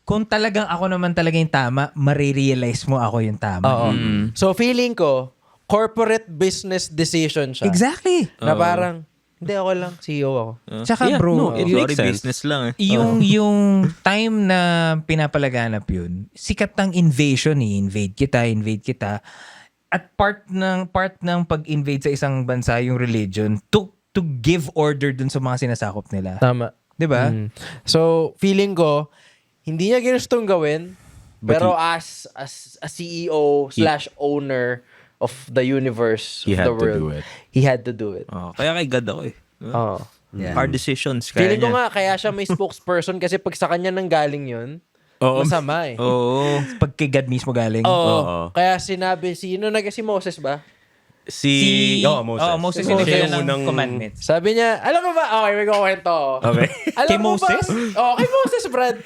kung talagang ako naman talaga yung tama, marirealize mo ako yung tama. Oo. So feeling ko, corporate business decision siya. Exactly. Na parang, hindi ako lang, CEO ako. Tsaka Yeah, bro, no, it Sorry, makes sense. business lang eh. yung time na pinapalaganap yun, sikat ng invasion eh. Invade kita. At part ng pag-invade sa isang bansa yung religion to give order dun sa mga sinasakop nila. Tama. 'Di ba? So, feeling ko, hindi niya ginustong gawin, pero as a CEO / owner of the universe, He of had the to world, do it. he had to do it. Kaya kay God ako eh. Oo. Yeah. Hard decisions. Kaya Feeling ko niya. nga, kaya siya may spokesperson kasi pag sa kanya nang galing yun, Masama eh. Oo. Pag kay God mismo galing. Oo. Kaya sinabi, si Moses ba? Moses. Moses Si yung Moses. ng commandments. Sabi niya, alam mo ba, okay, may kukwento. Okay. Alam Kay mo Moses? Kay Moses, Brad.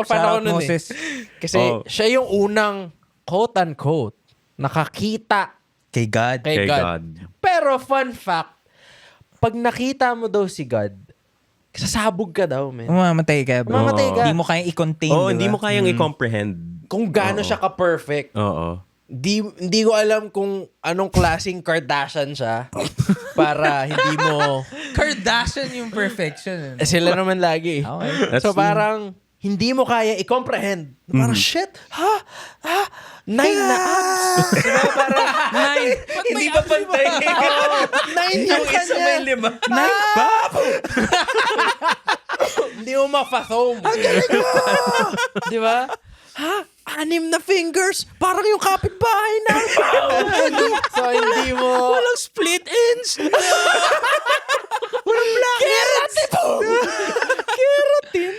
Panahon nun Moses. Kasi Oh. siya yung unang, quote-unquote, nakakita Kay God. kay Kay God. God. Pero fun fact, pag nakita mo daw si God, sasabog ka daw, man. Mamamatay ka, bro. Mamamatay ka. Hindi mo kayang i-contain, Oo, diba? hindi mo kayang i-comprehend. Kung gaano siya ka-perfect. Oo. Hindi ko alam kung anong klaseng Kardashian siya para hindi mo... Kardashian yung perfection. Sila naman lagi. Okay. So parang hindi mo kaya i-comprehend. Parang shit, 9 na abs. Diba? Parang 9. Hindi ba pantay? 9 yung isa may 5. 9? Hindi mo ma-fathom. Ang galing mo! Di ba? 6 na fingers? Parang yung kapitbahay na. So hindi mo... Walang split ends. Walang black Keratin.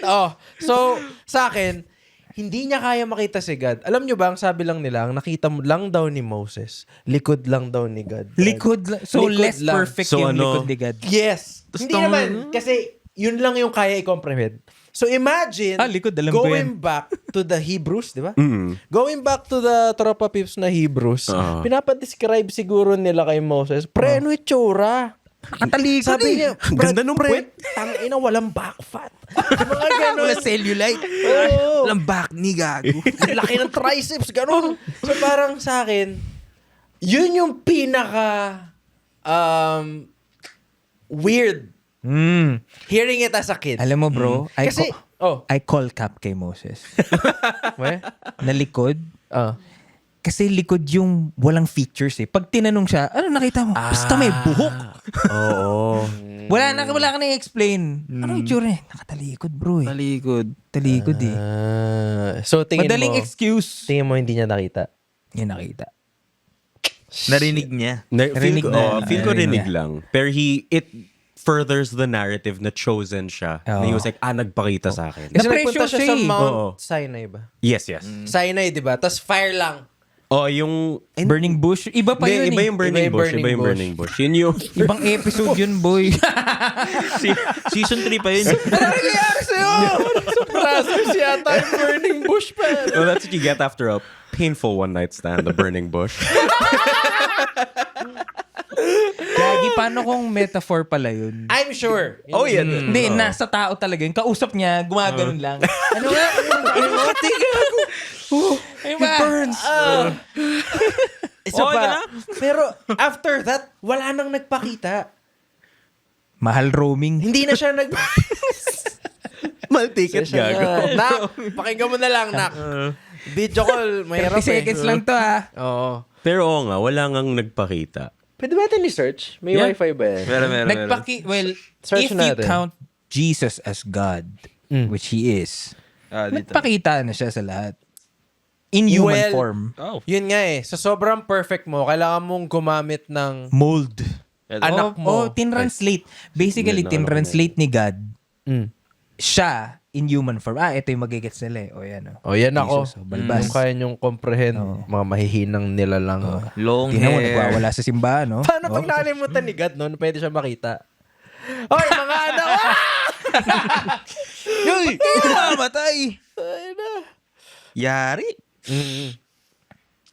So, sa akin, hindi niya kaya makita si God. Alam niyo ba, ang sabi lang nila, ang nakita mo lang daw ni Moses, likod lang daw ni God. Likod lang. So, Likod less lang. perfect So, yung ano? likod ni God. Yes. Hindi naman. Kasi, yun lang yung kaya i-comprehend. So, imagine, Likod, alam ko going yan. back to the Hebrews, di ba? Mm. Going back to the Tropa Pips na Hebrews, pinapadescribe siguro nila kay Moses, pre, ano itsura? Nakatalikod Sabi niya, Ganda nung puwet. tangina, walang back fat. Mga ganun. Wala cellulite. Oo. Walang back ni gago. Ang laki ng triceps, ganun. So parang sa akin, yun yung pinaka weird. Hearing it as a kid. Alam mo, bro, Kasi, I call cap kay Moses. we? Na likod. Oh. Kasi likod yung walang features eh. Pag tinanong siya, ano nakita mo? Basta may buhok. Oo. Wala ka na i-explain. Ano yung tsura niya? Nakatalikod, bro eh. Talikod eh. So tingin Madaling mo, excuse. tingin mo hindi niya nakita. Yan nakita. Narinig niya. Feel Narinig ko, na. feel ko Narinig rinig lang. Pero it furthers the narrative na chosen siya. Na he was like, nagpakita sa akin. Kasi Na-pressure nagpunta siya siya sa eh. Mount Oo. Sinai ba? Yes. Sinai, di ba? Tapos fire lang. Yung... Burning bush. Iba pa yun Iba eh. yung burning Iba yung bush. burning Iba yung bush. burning bush. Yun yung... Ibang episode yun, boy. Season 3 pa yun. Ano nangyayari sa'yo? Surprises yata yung burning bush pa. Well, that's what you get after a painful one-night stand, the burning bush. Gagi, paano kung metaphor pala yun? I'm sure. Oh, yeah. Hindi, nasa tao talaga yun. Kausap niya, gumaganon lang. Ano nga? Ay, ba? Burns. Isa Okay ka pa. na? Pero after that, wala nang nagpakita. Mahal roaming. Hindi na siya nag... Mal-ticket gago. Nak, pakinggan mo na lang, Nak. Video call, 30 mahirap seconds lang to ha. Oo. Pero oo nga, wala ngang nagpakita. Pwede ba natin i-search? May Yeah. wifi ba yan? Meron. Search if you natin. count Jesus as God, which He is, Dito. nagpakita na siya sa lahat. In human Well, form. Yun nga eh. Sa sobrang perfect mo, kailangan mong gumamit ng Mold. anak mo. tinranslate. Basically, Hindi na tinranslate ni God Mm. siya in human form. Ito yung magigets nila eh. O yan o. O yan ako. Jesus, balbas. Kung kaya niyong comprehend, mga mahihinang nila lang. Long Tingnan mo, hair. nagwawala sa simbahan, no? Paano pag nakalimutan ni God noon, pwede siya makita? Oy, mga anak! Uy! Matay! Ay na. Yari.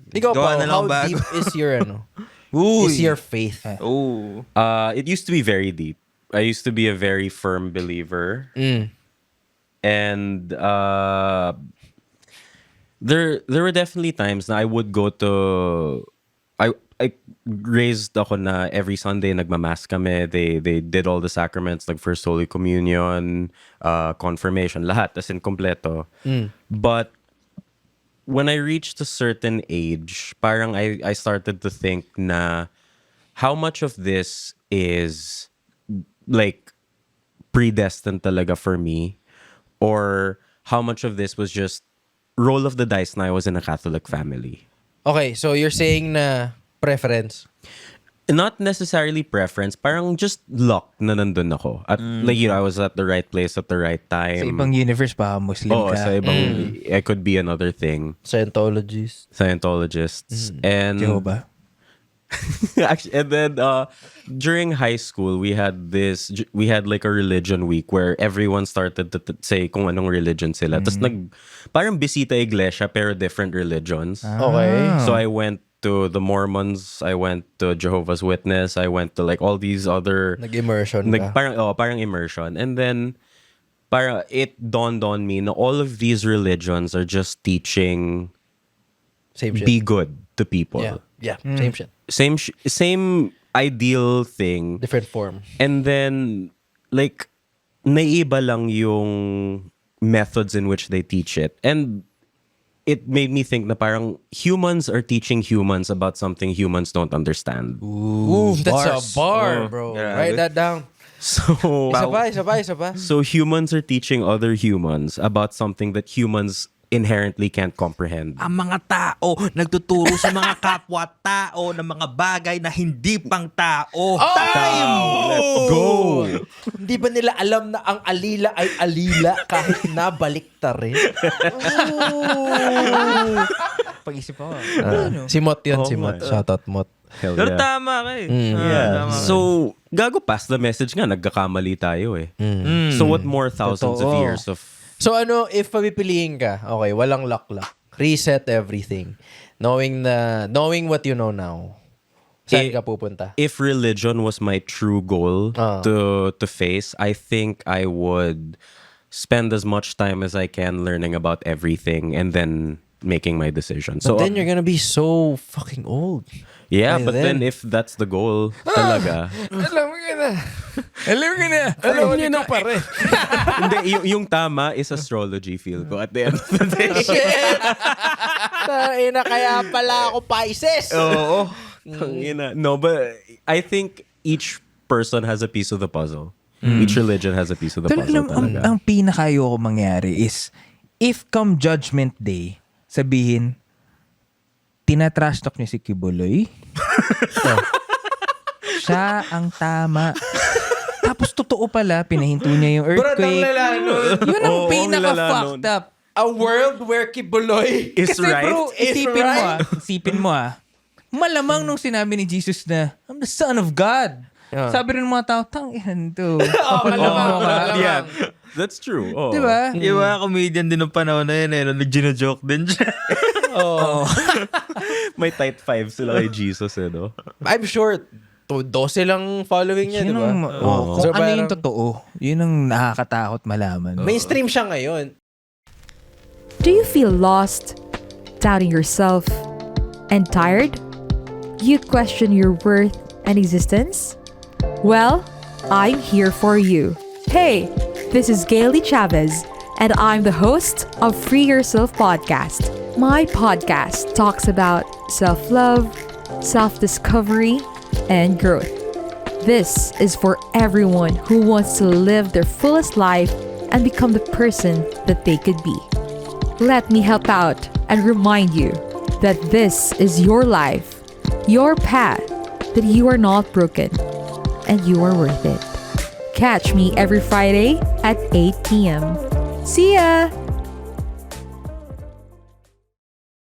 Ikaw Gawa pa, na lang how bago. deep is your Uy. is your faith? Oh. It used to be very deep. I used to be a very firm believer. And there were definitely times na I would go to... I raised ako na every Sunday nagmamass kami. They did all the sacraments like First Holy Communion, confirmation, lahat as in kompleto. But when I reached a certain age, parang I started to think na how much of this is like predestined talaga for me, or how much of this was just roll of the dice na I was in a Catholic family. Okay, so you're saying na preference. not necessarily preference, parang just luck na nandun ako. At like, I was at the right place at the right time. Sa ibang universe pa, Muslim Oo, ka. sa ibang, it could be another thing. Scientologists. Scientologists. And Jehovah. actually, and then during high school, we had like a religion week where everyone started to say kung anong religion sila. Tapos parang bisita iglesia pero different religions. Okay. So I went to the Mormons, I went to Jehovah's Witness, I went to like all these other Nag-immersion ka. parang immersion. And then parang it dawned on me na all of these religions are just teaching Same shit. be good to people. Yeah. Same shit. Same ideal thing. Different form. And then like naiiba lang yung methods in which they teach it. And it made me think na parang humans are teaching humans about something humans don't understand. Ooh, that's bars. a bar, bro. Write that down. So Isa pa. so humans are teaching other humans about something that humans inherently can't comprehend. Ang mga tao nagtuturo sa mga kapwa-tao ng mga bagay na hindi pang tao. Time! Let's go! Hindi ba nila alam na ang alila ay alila kahit nabalikta rin? Pag-isip ako. Si Mot yun, si Oh Mot. my. Shoutout Mot. Hell Pero yeah. tama ka eh. Yeah. So, gago pass the message nga, nagkakamali tayo eh. So what more thousands of Totoo. years of... So if papipiliin ka, okay, walang luck-luck. Reset everything. Knowing what you know now. Saan ka pupunta? If religion was my true goal to face, I think I would spend as much time as I can learning about everything and then making my decision. But then you're gonna be so fucking old. yeah, by but then then. if that's the goal, talaga. Alam mo na. Alam niyo na pare. Hindi, yung tama is astrology, feel ko at the end of the day. Ina, kaya pala ako Pisces. Oo. Tangina. No, but I think each person has a piece of the puzzle. Each religion has a piece of the Pero puzzle alam, talaga. ang pinakaayoko mangyari is, if come Judgment Day, sabihin, tinatrash talk niya si Kibuloy. Siya ang tama. Tapos totoo pala, pinahinto niya yung earthquake. Yun ang pinaka-fucked up. A world where Kibuloy Is Kasi right? bro, isipin mo malamang nung sinabi ni Jesus na, I'm the Son of God. Sabi rin ng mga tao, tangin to. malamang. Yeah, that's true. Oh. Diba? Yung mga comedian din ng panahon na yun eh. Nag-gino-joke din siya. May tight five sila kay Jesus, eh, no? I'm sure 12 lang following niya, di ba? Kung So, ano yung parang totoo, yun ang nakakatakot malaman. mainstream siya ngayon. Do you feel lost, doubting yourself, and tired? You question your worth and existence? Well, I'm here for you. Hey, this is Gailey Chavez, and I'm the host of Free Yourself Podcast. My podcast talks about self-love, self-discovery, and growth. This is for everyone who wants to live their fullest life and become the person that they could be. Let me help out and remind you that this is your life, your path, that you are not broken, and you are worth it. Catch me every Friday at 8 p.m. See ya!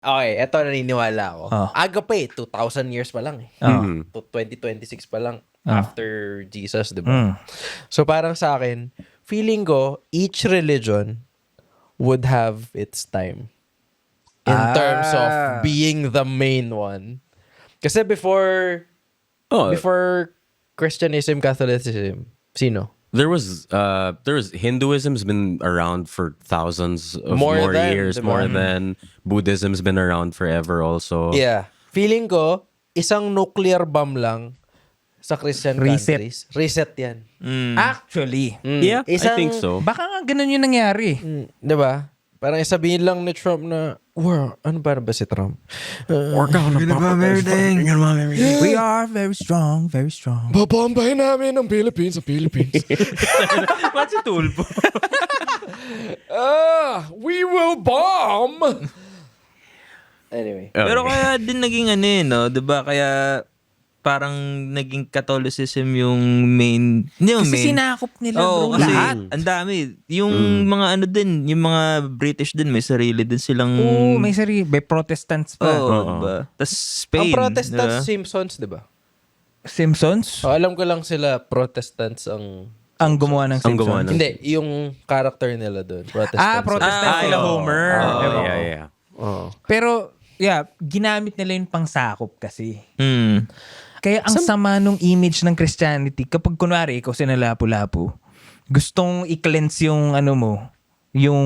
Okay, eto naniniwala ako. Oh. Aga pa eh, 2,000 years pa lang eh. Oh. To 2026 pa lang Oh. after Jesus, di ba? So parang sa akin, feeling ko, each religion would have its time in terms of being the main one. Kasi before Christianism, Catholicism, sino? There was Hinduism's been around for thousands of More more than, years, diba? more than Buddhism's been around forever also. Yeah. Feeling ko, isang nuclear bomb lang sa Christian Reset. countries. Reset yan. Actually, Yeah, I Isang- think so. baka nga ganun yung nangyari. Di ba? Parang sabihin lang ni Trump na, ano ba si Trump? We are very strong, very strong. Babombahin namin ang Philippines. Ba't si Tulpo? We will bomb! Anyway. Pero kaya din naging ano eh, no? Diba? Kaya parang naging Catholicism yung main. Hindi yung Kasi main. sinakop nila, Oo, bro. kasi Lahat. ang dami. Yung mga ano din, yung mga British din, may sarili din silang... Oo, may sarili. May Protestants pa. Oo, diba? Tapos Spain. Ang Protestants, diba? Simpsons, di ba? Simpsons? Alam ko lang sila, Protestants ang... Ang gumawa ng Ang gumawa Simpsons. ng- Hindi, yung character nila doon. Protestants. Protestant sila, oo. Homer. Ewan ko. Yeah. Oo. Pero, ginamit nila yung pangsakop kasi. Hmm. Kaya ang sama nung image ng Christianity, kapag kunwari ikaw sinalapu-lapu, gustong i-cleanse yung ano mo, yung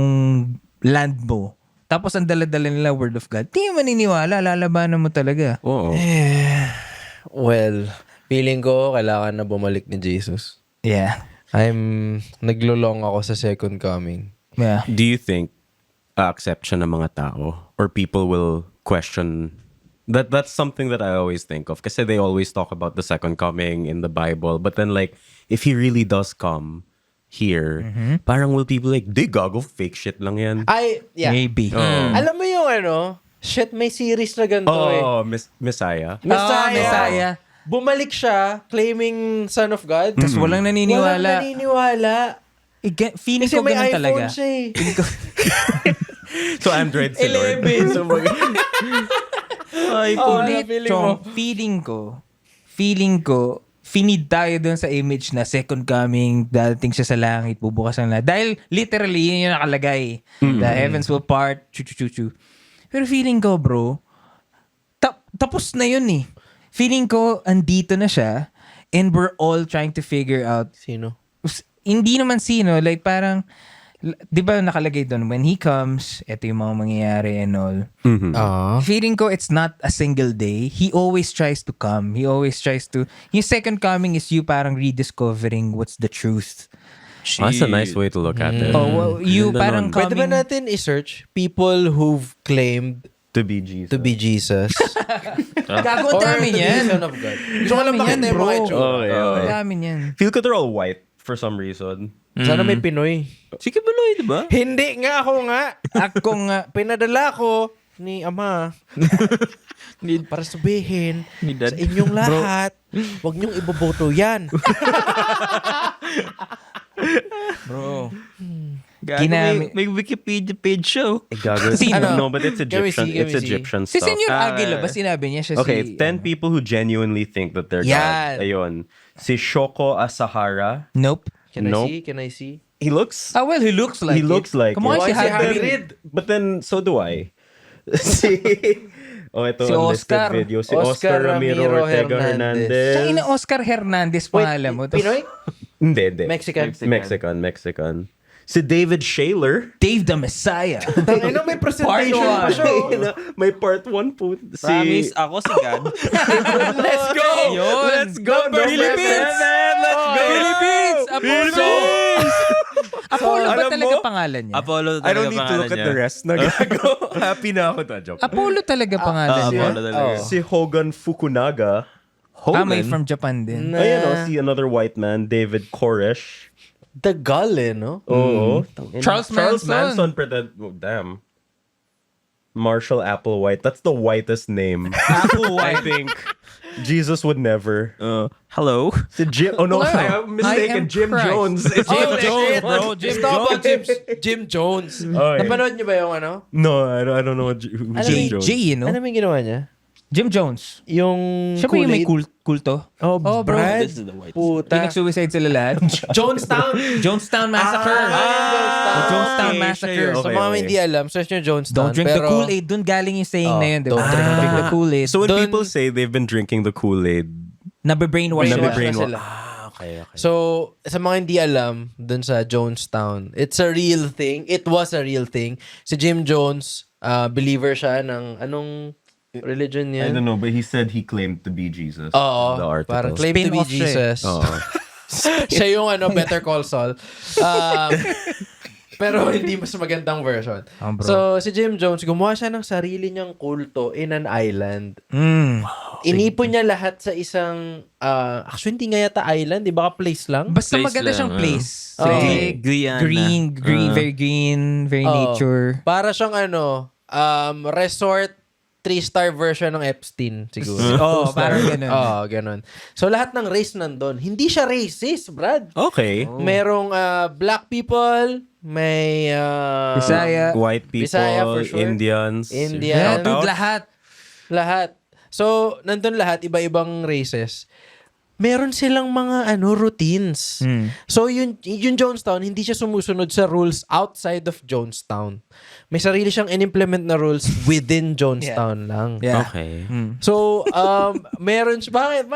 land mo, tapos ang dala-dala nila word of God, di mo maniniwala, lalabanan mo talaga. Oo. Well, feeling ko kailangan na bumalik ni Jesus. Yeah. Naglulong ako sa second coming. Yeah. Do you think accept siya ng mga tao or people will question that's something that I always think of kasi they always talk about the second coming in the Bible, but then like if he really does come here, parang will people like they gago fake shit lang yan. Maybe. Alam mo yung ano, shit may series na ganito Oh, Messiah. Messiah. Bumalik siya claiming son of God. Tapos walang naniniwala. Walang naniniwala. Feeling Kasi ko may ganun iPhone talaga. siya eh. So Android si Lord. So, Ulit, feeling Chong, mo. feeling ko, finid tayo dun sa image na second coming, dadating siya sa langit, bubukas ang lahat. Dahil literally, yun yung nakalagay. The heavens will part, chu-chu-chu-chu. Pero feeling ko, bro, tapos na yun eh. Feeling ko, andito na siya, and we're all trying to figure out, Sino? hindi naman sino, like parang, di ba nakalagay doon, when he comes, eto yung mga mangyayari and all. Feeling ko it's not a single day. He always tries to come. He always tries to... Yung second coming is you parang rediscovering what's the truth. that's a nice way to look at it. Oh, well, you Ganda parang nun. Pwede ba coming... natin i-search people who've claimed To be Jesus. to be Jesus? Gago, ang Or dami to be niyan. son of God? Gusto ko lang Dami makita yan, yung mga bro. itsura. Ang dami niyan. Feel ko they're all white for some reason. Sana may Pinoy. Sige Baloy, diba? Hindi nga ako nga. Ako nga. Pinadala ko ni Ama para sabihin Dad. sa inyong lahat, huwag niyong iboboto yan. Bro. Ginamit. May Wikipedia page show. Gago. Sino? No, but it's Can we Egyptian. see? Can It's we see? Egyptian Si stuff. Senyor Aguila ba sinabi niya siya Okay, si... 10 people who genuinely think that they're Yan. God. Ayun. Si Shoko Asahara. Nope. Can Nope. I see? Can I see? He looks... Well, he looks like he looks like Come on, it. si Why si Hagrid. Hagrid? But then, so do I. Si... Oh, ito Si ang Oscar. listed video. Si Oscar Oscar Ramiro Ramiro Ortega Hernandez. Hernandez. Siya ina Oscar Hernandez pangalan mo. Tapos Pinoy? Hindi. Mexican. Mexican. Si David Shaler. Dave the Messiah. Ano may presentation pa siya? May part 1 po. Si... Promise, ako si God. Let's go! Yun. Let's go! Philippines! Let's go! Philippines! Apollo! Apollo ba alam talaga mo, pangalan niya? Apollo I don't talaga need to look at pangalan the niya. rest. Nagago. Happy na ako to. Joke. Apollo talaga pangalan niya. Apollo talaga. Si Hogan Fukunaga. May from Japan din. Ayan o, si another white man, David Koresh. The Gull no? Oo. Charles Manson. Oh, damn. Marshall Applewhite. That's the whitest name. I think. Jesus would never. Hello? Si Jim. Oh no, Hello. I'm mistaken. I am Jim Christ. Jones. It's Jim Jim Jones, bro. Stop about Jim Jones. Oh, yeah. Napanood niyo ba yung ano? No, I don't know who Jim Jones. JJ, you know? Ano yung ginawa niya? Jim Jones. Yung Siya ba yung may kulto? Oh, bro. Brad. This is the white. Puta. Yung nag-suicide sila lahat. Jonestown. Jonestown Massacre. Jonestown Okay, Massacre. sure. Sa Okay, mga okay. hindi alam, search nyo Jonestown. Don't drink the pero, Kool-Aid. Doon galing yung saying na yun. Diba? don't Don't drink the Kool-Aid. So when Dun- people say they've been drinking the Kool-Aid, Nabe-brainwash Brainwash sila. na sila. okay. So, sa mga hindi alam, dun sa Jonestown, it's a real thing. It was a real thing. Si Jim Jones, believer siya ng anong religion I niya? don't know, but he said he claimed to be Jesus. Oo. The article. Parang claim to be Spin-off siya eh. Jesus. Oo. Siya yung Better Call Saul. Pero hindi mas magandang version. Bro. So, si Jim Jones, gumawa siya ng sarili niyang kulto in an island. Mm. Inipon niya lahat sa isang, actually hindi nga yata island, di ba? Place lang. Basta Place maganda lang, siyang place. Oo. Like, Guyana. green, very green, very Oo. nature. Para siyang resort 3-star version ng Epstein, siguro. Oo, parang ganun. Oo, ganun. So, lahat ng race nandun. Hindi siya racist, Brad. Okay. Merong black people, may Bisaya. White people, Bisaya for sure. Indians. Indian. Dude, lahat. Lahat. So, nandun lahat, iba-ibang races. Meron silang mga routines. So, yung Jonestown, hindi siya sumusunod sa rules outside of Jonestown. May sarili siyang in-implement na rules within Jonestown lang. Yeah. Okay. So, meron siya. Bakit?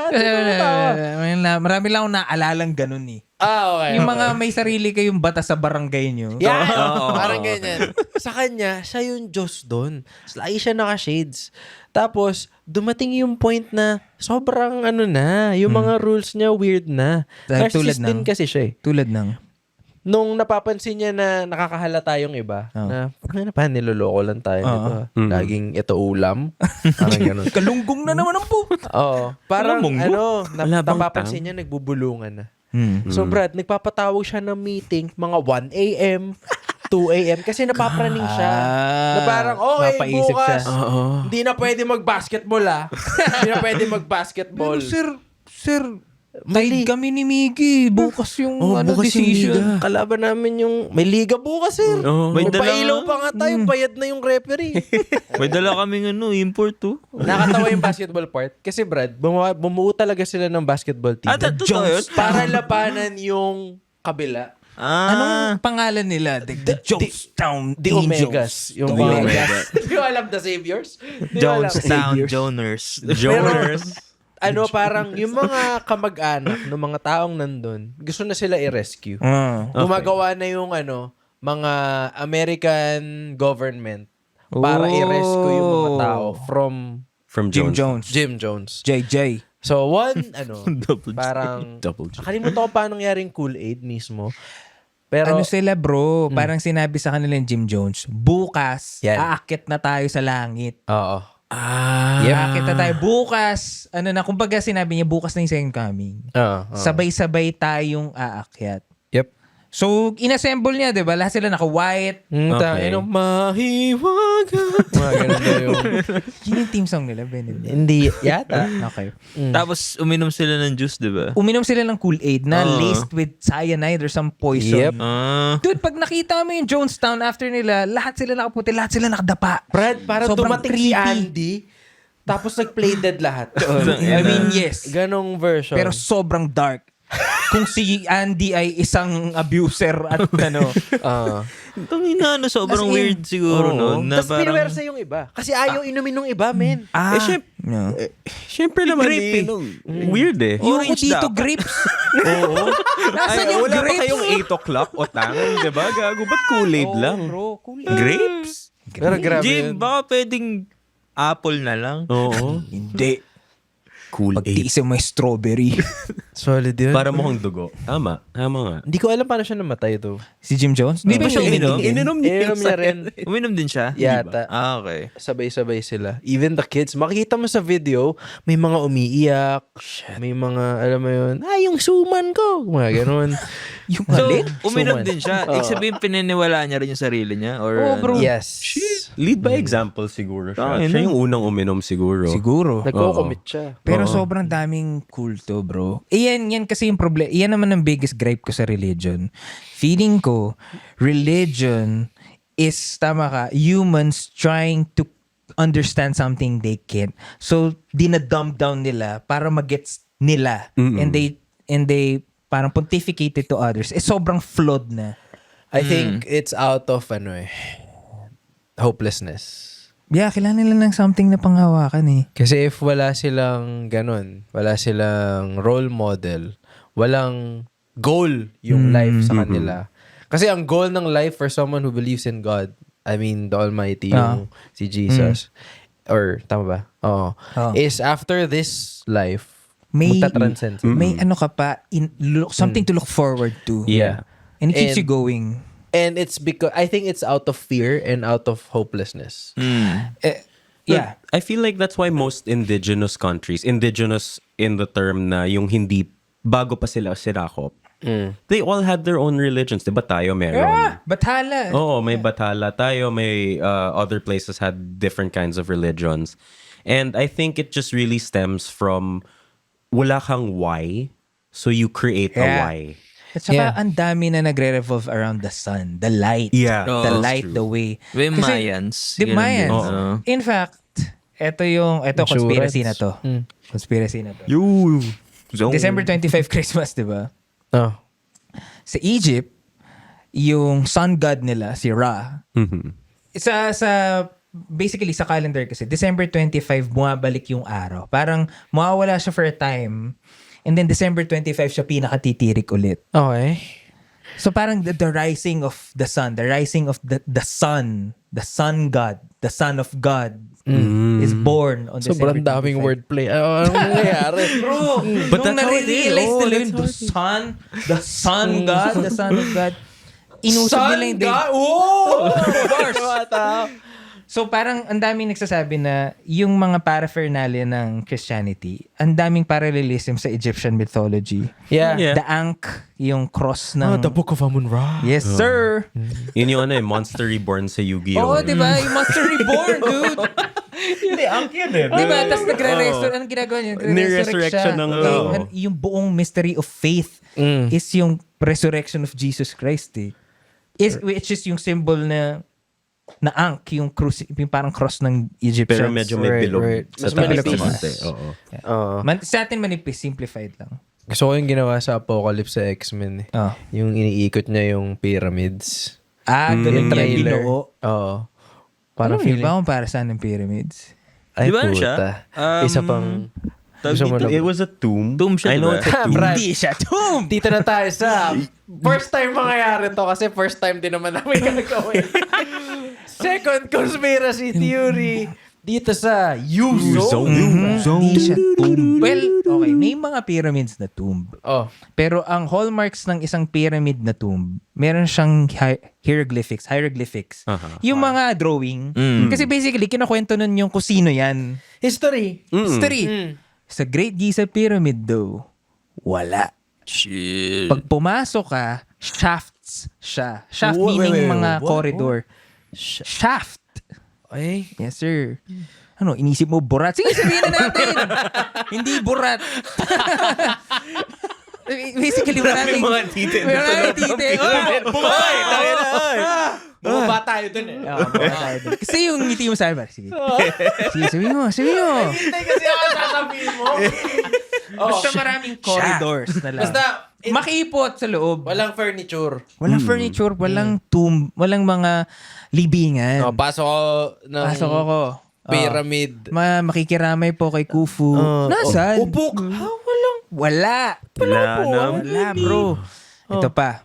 Marami lang akong naalalang ganun eh. Okay. Yung mga may sarili kayong bata sa barangay nyo. Yan! Parang ganyan. Sa kanya, siya yung Diyos doon. Lagi siya naka-shades. Tapos, dumating yung point na sobrang yung mga rules niya weird na. Narcissist din kasi siya eh. Tulad ng... Nung napapansin niya na nakakahalata yung iba, na pa, niloloko lang tayo nito. Laging ito ulam. Parang ganun. Kalunggong na naman ang po. Oo. Parang Wala bang napapansin niya nagbubulungan na. So Brad, nagpapatawag siya ng meeting mga 1 a.m., 2 a.m. kasi napapraning siya. Na parang, napaisip bukas, siya. hindi na pwede mag-basketball Hindi na pwede mag-basketball. Sir, tied kami ni Miggy. Bukas yung decision. Kalaban namin yung, may liga bukas May dala Magpailaw pa nga tayo, bayad na yung referee. May dala kaming import to. Nakatawa yung basketball part. Kasi Brad, bumuo talaga sila ng basketball team. Totoo yun? Para labanan yung kabila. Anong pangalan nila? The Jonestown The Angels. Omegas. Yung Omegas. Di mo alam the Saviors? Di mo alam. Jonestown Joners. Joners. Parang yung mga kamag-anak ng mga taong nandun, gusto na sila i-rescue. Okay. Gumagawa na yung mga American government para i-rescue yung mga tao from Jim Jones. Jim Jones. JJ. So, Double J. parang, Double J. nakalimutan ko paano nangyaring Kool-Aid mismo. Pero, Ano sila bro? Parang sinabi sa kanila yung Jim Jones, bukas, Yan. aakit na tayo sa langit. oo. Aakit na tayo. Bukas, kumbaga sinabi niya, bukas na yung second coming. Sabay-sabay tayong aakyat. Yep. So, inassemble niya, di ba? Lahat sila naka-white. Okay. Mahiwaga. Mga ganun na yung, Yun yung team song nila, Benedict. hindi, yata. Okay. Tapos uminom sila ng juice, di ba? Uminom sila ng Kool-Aid na laced with cyanide or some poison. Yep. Dude, pag nakita mo yung Jonestown after nila, lahat sila nakaputi, lahat sila nakadapa. Brad, parang Sobrang dumating si creepy. Andy, tapos nag-play dead lahat. I mean, yes. Ganong version. Pero sobrang dark. Kung si Andy ay isang abuser at Tangina, sobrang As in, weird siguro, no? Na Tapos pinuwersa yung iba. Kasi ayaw inumin ng iba, men. Siyempre naman grape weird eh. Yung Orange dito, daw. grapes. Oo. Nasaan yung wala pa grapes? kayong 8 o'clock o tang, di ba? Gago, ba't Kool-Aid lang? Bro, Kool-Aid. Grapes? Pero grabe Jim, yun. baka pwedeng apple na lang. Oo. Hindi. Kool-Aid. Pagtiisin mo yung strawberry. Solid yun. Para mukhang dugo. Tama nga. Hindi ko alam paano siya namatay to. Si Jim Jones? Di ba siya uminom? Ininom Ininom niya rin. Uminom din siya? Yata. Okay. Sabay-sabay sila. Even the kids. Makikita mo sa video, may mga umiiyak. May mga, alam mo yun, yung suman ko. Mga ganun. Yung So, mali? uminom Suman. din siya. Ibig sabihin, pininiwalaan niya rin yung sarili niya? Or, bro. Yes. Lead by example siguro siya. Tangina. Siya yung unang uminom siguro. Siguro. Nagko-commit siya. Pero sobrang daming kulto, bro. Yan kasi yung problema. Yan naman ang biggest gripe ko sa religion. Feeling ko, religion is, tama ka, humans trying to understand something they can't. So, dinadump down nila para magets nila. And they parang pontificated to others. Sobrang flawed na. I think it's out of, hopelessness. Yeah, kailangan nila ng something na panghawakan eh. Kasi if wala silang ganun, wala silang role model, walang goal yung life sa kanila. Kasi ang goal ng life for someone who believes in God, I mean, the Almighty, yung si Jesus, or, tama ba? Oo. Is after this life, magta-transcend. May ano ka pa, something to look forward to. Yeah. And it keeps And- you going. And it's because, I think it's out of fear and out of hopelessness. Yeah. I feel like that's why most indigenous countries, indigenous in the term na yung hindi, bago pa sila sinakop, They all had their own religions. Diba tayo meron? Bathala. Oo, may Bathala tayo. May other places had different kinds of religions. And I think it just really stems from wala kang why, so you create a Yeah. why. At saka ang dami na nagre-revolve around the sun, the light. Yeah. The Oh, light, true. the way. May Kasi, Mayans. The Ganun Mayans. din. Oo. In fact, ito conspiracy na to. Conspiracy na to. December 25 Christmas, di ba? Oh. Sa Egypt, yung sun god nila, si Ra, basically sa calendar kasi, December 25, bumabalik yung araw. Parang mawawala siya for a time, and then December 25 siya pinakatitirik ulit. Okay. So parang the rising of the sun, the rising of the sun god, the son of God is born on December Sobrang daming 25. wordplay. Anong nangyayari? Bro, But nung that's how it is. nare-realize Oh, nila that's yung the sun god, the son of God, inusap nila yung day. Of course. So parang ang daming nagsasabi na yung mga paraphernalia ng Christianity, ang daming parallelism sa Egyptian mythology. Yeah. The Ankh, yung cross ng... The Book of Amun-Ra. Yes, sir! Yun yung Monster Reborn sa Yu-Gi-Oh! Oo, di ba? Yung Monster Reborn, dude! Hindi, ang yun eh. Di ba? Tapos nagre-resurrect. Anong ginagawa niya? Nire-resurrect siya ng- Yung buong mystery of faith is yung resurrection of Jesus Christ eh. Which is yung symbol na Ankh, yung parang cross ng Egyptians. Pero medyo may Right, bilog right. sa Mas taas manipis. ng konti. Oo. Sa atin manipis, simplified lang. Gusto ko yung ginawa sa Apocalypse sa X-Men. Eh. Oh. Yung iniikot niya yung pyramids. Ganun Yung niya trailer. binuo. Oo. Parang Parang feeling. ba kung para saan ng pyramids? Ay, Di ba ano puta. siya? Isa pang... Gusto mo It was a tomb. Tomb siya, I know diba? it's a tomb. Brad, Hindi siya tomb! dito na tayo sa... First time mangyayari to kasi first time din naman namin gagawin. Second conspiracy theory. Dito sa U-Zone. Hindi siya tomb. Well, okay. May mga pyramids na tomb. Oh. Pero ang hallmarks ng isang pyramid na tomb, meron siyang hieroglyphics. Yung mga drawing. Kasi basically, kinakwento nun yung kung sino yan. History. History. Sa Great Giza Pyramid though, wala. Shit. Pag pumasok ka, shafts siya. Shaft Wait, meaning wait, mga what? corridor. Shaft. Ay. Yes, sir. Ano, inisip mo burat? Sige, sabihin na natin. Hindi burat. Basically, maraming mga tite. Maraming tite. Buhay! Tayo na! Bumaba tayo dun eh. Kasi yung ngiti mo sa akin, sige. Sige, sabihin mo. Hindi kasi ako sasabihin mo. Basta maraming corridors na lang. Basta, Makipot sa loob. walang furniture. Walang furniture, walang tomb, walang mga libingan. Oh, pasok ako ng Pasok ako. pyramid. Makikiramay po kay Khufu. Nasaan? Upok. Wala. Wala, bro. Ito pa.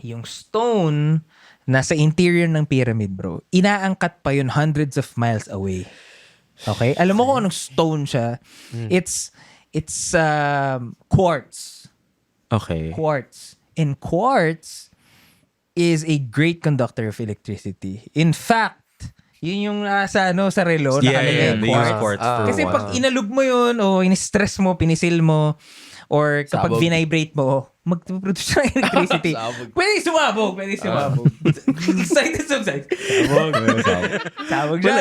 Yung stone nasa interior ng pyramid, bro. Inaangkat pa yun hundreds of miles away. Okay? Alam mo kung anong stone siya? It's quartz. Okay. Quartz. And quartz is a great conductor of electricity. In fact, yun yung sa relo, nakalagay They use quartz. quartz for Kasi what? pag inalog mo yun, o in-stress mo, pinisil mo, or kapag Sabog. vibrate mo, mag-produce ng electricity. Sabog. Pwede sumabog. Excited subside. Sabog siya.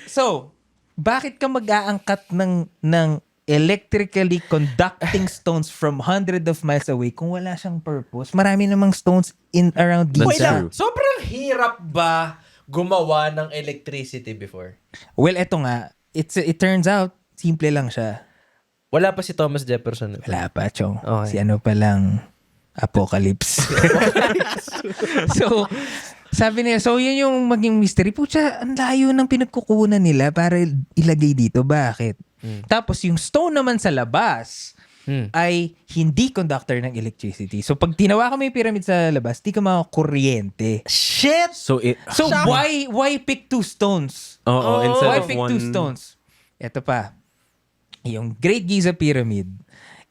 So, bakit ka mag-aangkat ng electrically conducting stones from hundred of miles away kung wala siyang purpose? Marami namang stones in around That's Giza. true. Sobrang hirap ba gumawa ng electricity before? Well, eto nga. It turns out, simple lang siya. Wala pa si Thomas Jefferson. Wala pa, Chong. Okay. Si ano pa lang, Apocalypse. So, sabi niya, so yun yung maging mystery. Pucha, ang layo ng pinagkukunan nila para ilagay dito. Bakit? Tapos yung stone naman sa labas ay hindi conductor ng electricity. So pag tinawakan mo yung pyramid sa labas, di ka makakuryente. Shit! So So why pick two stones? instead Why of pick one... two stones? Ito pa. Yung Great Giza Pyramid,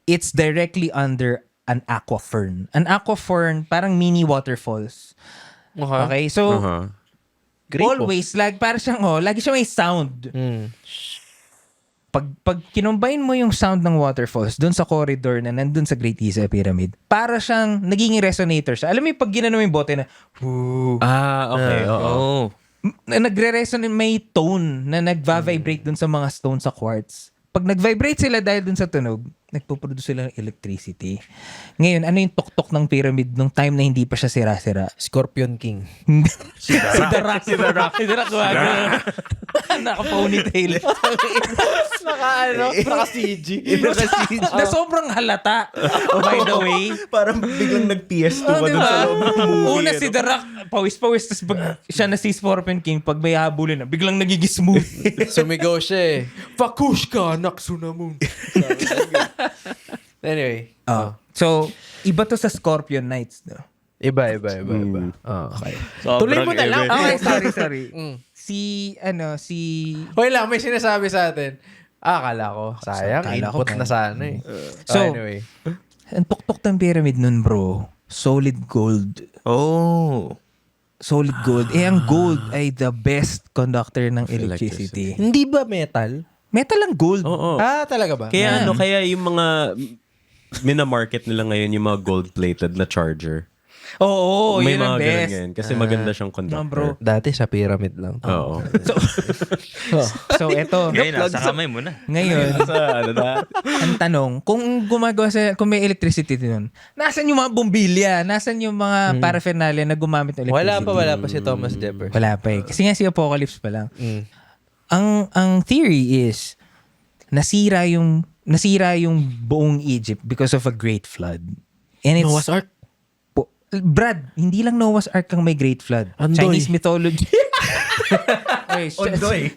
it's directly under an aquifern. An aquifern, parang mini waterfalls. Okay? So, always, lagi siya may sound. pag kinumbine mo yung sound ng waterfalls doon sa corridor na nandun sa Great Giza Pyramid, para siyang naging resonator siya. Alam mo yung pag ginano mo yung bote na, "Woo," Okay. Oh. nagre-resonate, may tone na nagva-vibrate dun sa mga stones sa quartz. Pag nag-vibrate sila dahil dun sa tunog, nagpo-produce sila ng electricity. Ngayon, ano yung tuktok ng pyramid nung time na hindi pa siya sira-sira? Scorpion King. Si The Rock. Si The Rock. Naka-ponytail. Naka-CG. Na sobrang halata. By the way. Parang biglang nag-PS2 Oh, diba? Una si The Rock, pawis-pawis. Tapos pag siya na si Scorpion King, pag may habulin na, biglang nagiging smooth. Sumigaw siya eh. Fakushka, Naksunamun. Anyway. So, iba to sa Scorpion Knights, no? Iba. Okay. Tuloy mo na lang. Okay, sorry. Si Hoy lang, may sinasabi sa atin. Akala ko. Sayang, Akala ko, input na sana eh. So, anyway. ang tuktok ng pyramid nun, bro, solid gold. Oh. Solid gold. Ang gold ay the best conductor ng electricity. Hindi ba metal? Metal ang gold. Oo. Talaga ba? Kaya kaya yung mga minamarket nila ngayon yung mga gold-plated na charger. Oo, May yun ang mga ganun best. ngayon kasi maganda siyang No, conductor. bro. Dati sa pyramid lang. Oo. So, eto. Ngayon, nasa kamay mo na. Ngayon, ang tanong, kung kung may electricity din, nasan yung mga bombilya? Nasan yung mga paraphernalia na gumamit ng electricity? Wala pa si Thomas Jefferson. Wala pa eh. Kasi nga si Apocalypse pa lang. Mm. Ang theory is, nasira yung buong Egypt because of a great flood. And it's, Noah's Ark? Brad, hindi lang Noah's Ark ang may great flood. Andoy. Chinese mythology. Ondoy.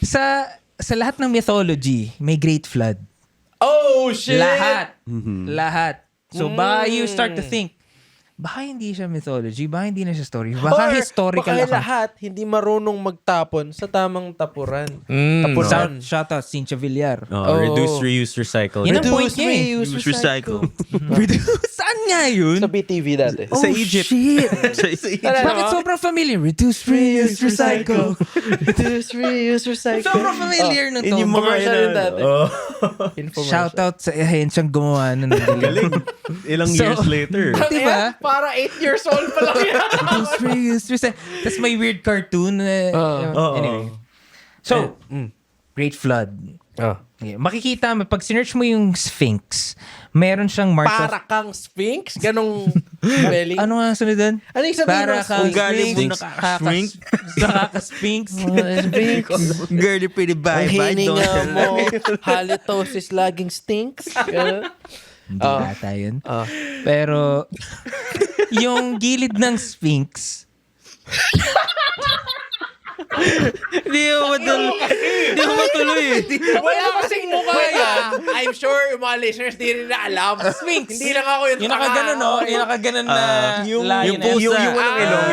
Sa lahat ng mythology, may great flood. Oh, shit! Lahat. So, baka you start to think, baka hindi siya mythology, baka hindi na siya story, baka historical baka account. lahat hindi marunong magtapon sa tamang tapuran. Shout out Cynthia Villar. Reduce, reuse, recycle. Yan ang point Reduce, niya eh. reuse, Recycle. Saan nga yun? Sa BTV dati. Sa Egypt. Shit. Bakit sobrang familiar? Reduce, reuse, recycle. Reduce, reuse, recycle. Sobrang familiar na to. Yun yung mga Commercial yun dati. Shout out sa ahensyang gumawa nun. Galing. Ilang years later. Diba? Para 8 years old pa lang yan. Reduce, reuse, recycle. Tapos may weird cartoon. Anyway. So, Great Flood. Okay. Makikita mo, pag sinearch mo yung Sphinx, meron siyang marks of... Para kang Sphinx? Ganong spelling? Ano nga sunod doon? Ano yung sabihin Para ng kang Ugali mo Sphinx. Nakaka-Sphinx. Girly pretty bye Ang bye. hininga mo, halitosis laging stinks. Ganun. Hindi ata yun. Pero, yung gilid ng Sphinx, Hindi mo matuloy eh. Wala kasing mukha yan. I'm sure yung mga listeners di rin na alam. Sphinx. Hindi lang ako yung yung nakaganon, no? Yung nakaganon na lion. Yung walang ilong. Yung walang ilong.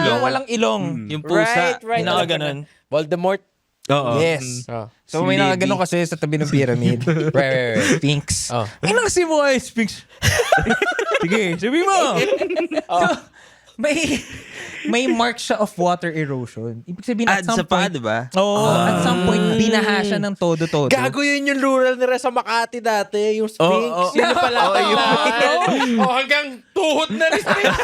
Yung walang ilong. Yung pusa. Right. Yung nakaganon. Voldemort. Oo. Yes. So, may Si nakaganon kasi sa tabi ng pyramid. Right. Sphinx. Oh. Ano kasi mo ay Sphinx? Sige, sabi mo. So, may mark siya of water erosion. Ibig sabihin at some Sa pa, point, diba? at some point, binaha siya ng todo-todo. Gago yun yung lural nila sa Makati dati. Yung Sphinx. Yun pala. Hanggang tuhod na ni Sphinx.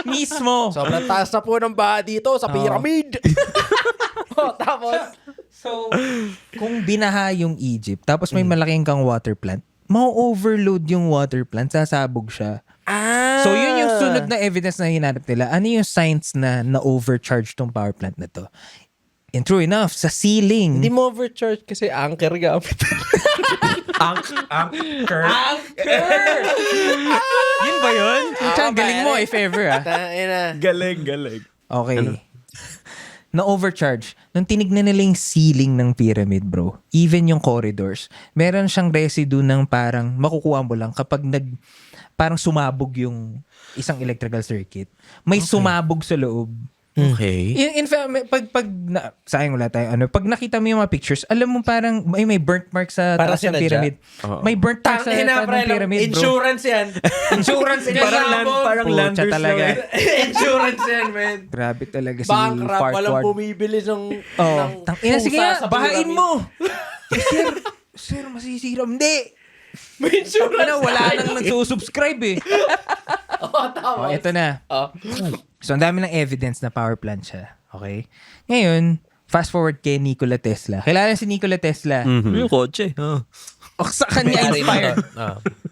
Mismo. Sobrang taas na po ng baha dito sa pyramid. Tapos, So, kung binaha yung Egypt, tapos may malaking kang water plant, ma-overload yung water plant, sasabog siya. So, yun yung sunod na evidence na hinanap nila. Ano yung signs na na-overcharge tong power plant na to? And true enough, sa ceiling. Hindi mo overcharge kasi anchor gamit. Anchor! Yun ba yun? Ang galing mo, if ever, ah. Galing. Okay. Na-overcharge. Nung tinignan nila yung ceiling ng pyramid, bro, even yung corridors, meron siyang residue ng parang makukuha mo lang kapag parang sumabog yung isang electrical circuit. May sumabog sa loob. Okay. Sayang wala tayo, pag nakita mo yung mga pictures, alam mo parang may burnt mark sa Parang taas ng sinadya? pyramid. May burnt mark sa taas ng pyramid, bro. Insurance yan. Insurance yan. Parang Pucha landers talaga. Insurance yan, man. Grabe talaga si Bankrupt, walang Farquaad. bumibili ng Ina, sige pusa nga, sa bahain pyramid. mo. Sir, masisira. Hindi. May insurance. Wala nang nagsusubscribe eh. Tama. Ito na. Oh. So, ang dami ng evidence na power plant siya. Okay? Ngayon, fast forward kay Nikola Tesla. Kilala si Nikola Tesla. Yung kotse. O, sa kanya inspired.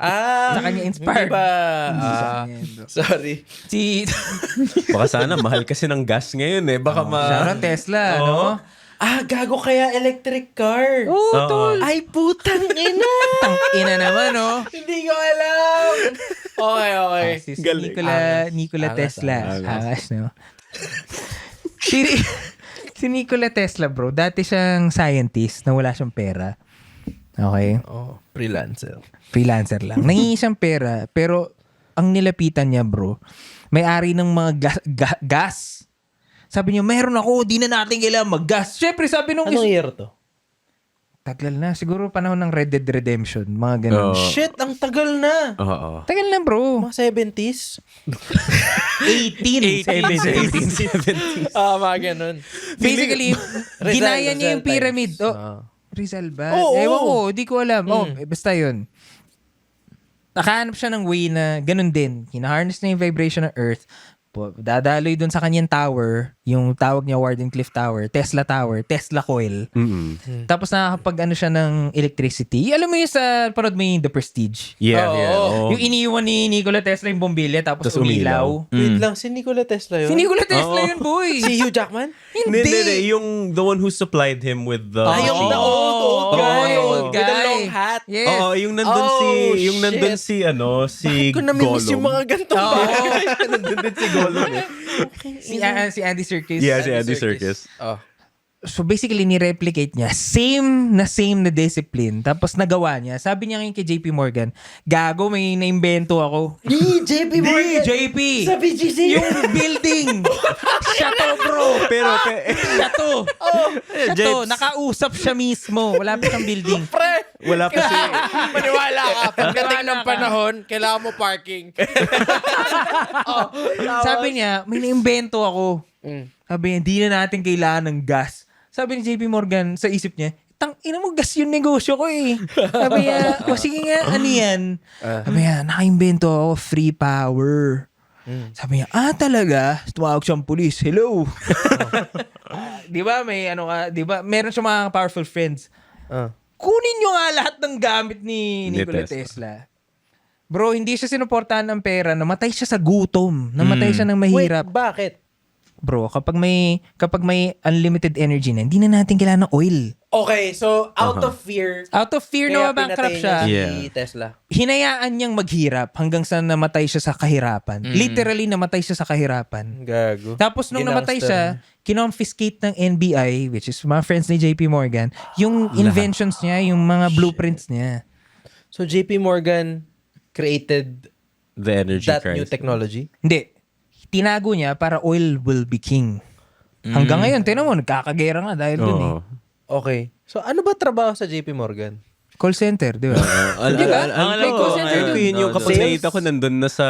Sa kanya inspired. Hindi ba? Hindi sa kanya yun, bro. Sorry. Si Baka sana, mahal kasi ng gas ngayon eh. Baka Sharon Tesla, no? Gago kaya electric car. Tol. Ay, putang ina. Ina naman, no? Hindi ko alam. Okay. Si Nikola Tesla. Angas, no? si Nikola Tesla, bro, dati siyang scientist na wala siyang pera. Okay? Freelancer. Lang. Nangingi siyang pera, pero ang nilapitan niya, bro, may-ari ng mga gas. Sabi niya, meron ako, di na natin kailangan mag-gas. Siyempre, sabi nung... Anong year to? Tagal na. Siguro panahon ng Red Dead Redemption. Mga ganun. Shit, ang tagal na. Oo. Tagal na, bro. Mga 70s? 18. Mga ganun. Basically, Rizal, ginaya niya yung Rizal pyramid. times. Rizal ba? Oo, Ewan oo. ko, di ko alam. Basta yun. Nakahanap siya ng way na ganun din. Hina-harness na yung vibration ng Earth. Dadaloy dun sa kanyang tower, yung tawag niya Wardenclyffe Tower, Tesla Coil. Tapos nakakapag siya ng electricity. Alam mo yung sa parod mo yung The Prestige. Yeah. Yung iniwan ni Nikola Tesla yung bombilya tapos umilaw. Wait lang, si Nikola Tesla yun? Si Nikola Tesla yun, boy. Si Hugh Jackman? Hindi. Yung the one who supplied him with the... Yung the old guy. yung old With the guy. long hat. Yes. Oo, yung nandun si Bakit ko namimiss yung mga gantong bagay? Nandun din si Gollum eh. Si Andy Serkis. Yeah, si Andy Serkis. Oh. So basically, ni-replicate niya. Same na discipline. Tapos nagawa niya. Sabi niya ngayon kay JP Morgan, gago, may naimbento ako. JP JP! Sa BGC. Yung building! Chateau, bro! Pero, Chateau. Nakausap siya mismo. Wala pa siyang building. Pre! wala pa si... Maniwala ka. Pagdating ng panahon, kailangan mo parking. Sabi niya, may naimbento ako. Sabi niya, di na natin kailangan ng gas. Sabi ni JP Morgan sa isip niya, ina mo, gas yung negosyo ko eh. Sabi niya, sige nga, ano yan? Sabi niya, nakaimbento ako, free power. Sabi niya, talaga? Tumawag siyang pulis. Hello. Di ba, di ba, meron siya mga powerful friends. Kunin nyo nga lahat ng gamit ni Nikola Tesla. Bro, hindi siya sinuportahan ng pera. Namatay siya sa gutom. Namatay siya ng mahirap. Wait, bakit? Bro, kapag may unlimited energy na, hindi na natin kailangan ng oil. Okay, so out of fear, Out of fear na kaya mabankrupt pinatay siya, niya si Tesla. hinayaan niyang maghirap hanggang sa namatay siya sa kahirapan. Literally, namatay siya sa kahirapan. Gago. Tapos nung namatay siya, kinomfiscate ng NBI, which is mga friends ni JP Morgan, yung inventions niya, yung mga blueprints niya. So JP Morgan created The energy that crisis. new technology? Hindi. Tinago niya para oil will be king. Hanggang ngayon, tinan mo, nagkakagera nga dahil dun eh. Okay. So ano ba trabaho sa JP Morgan? Call center, di ba? Di ba? May call center Alam ko dun. yun yung kapag Sales? nakita ko nandun na sa...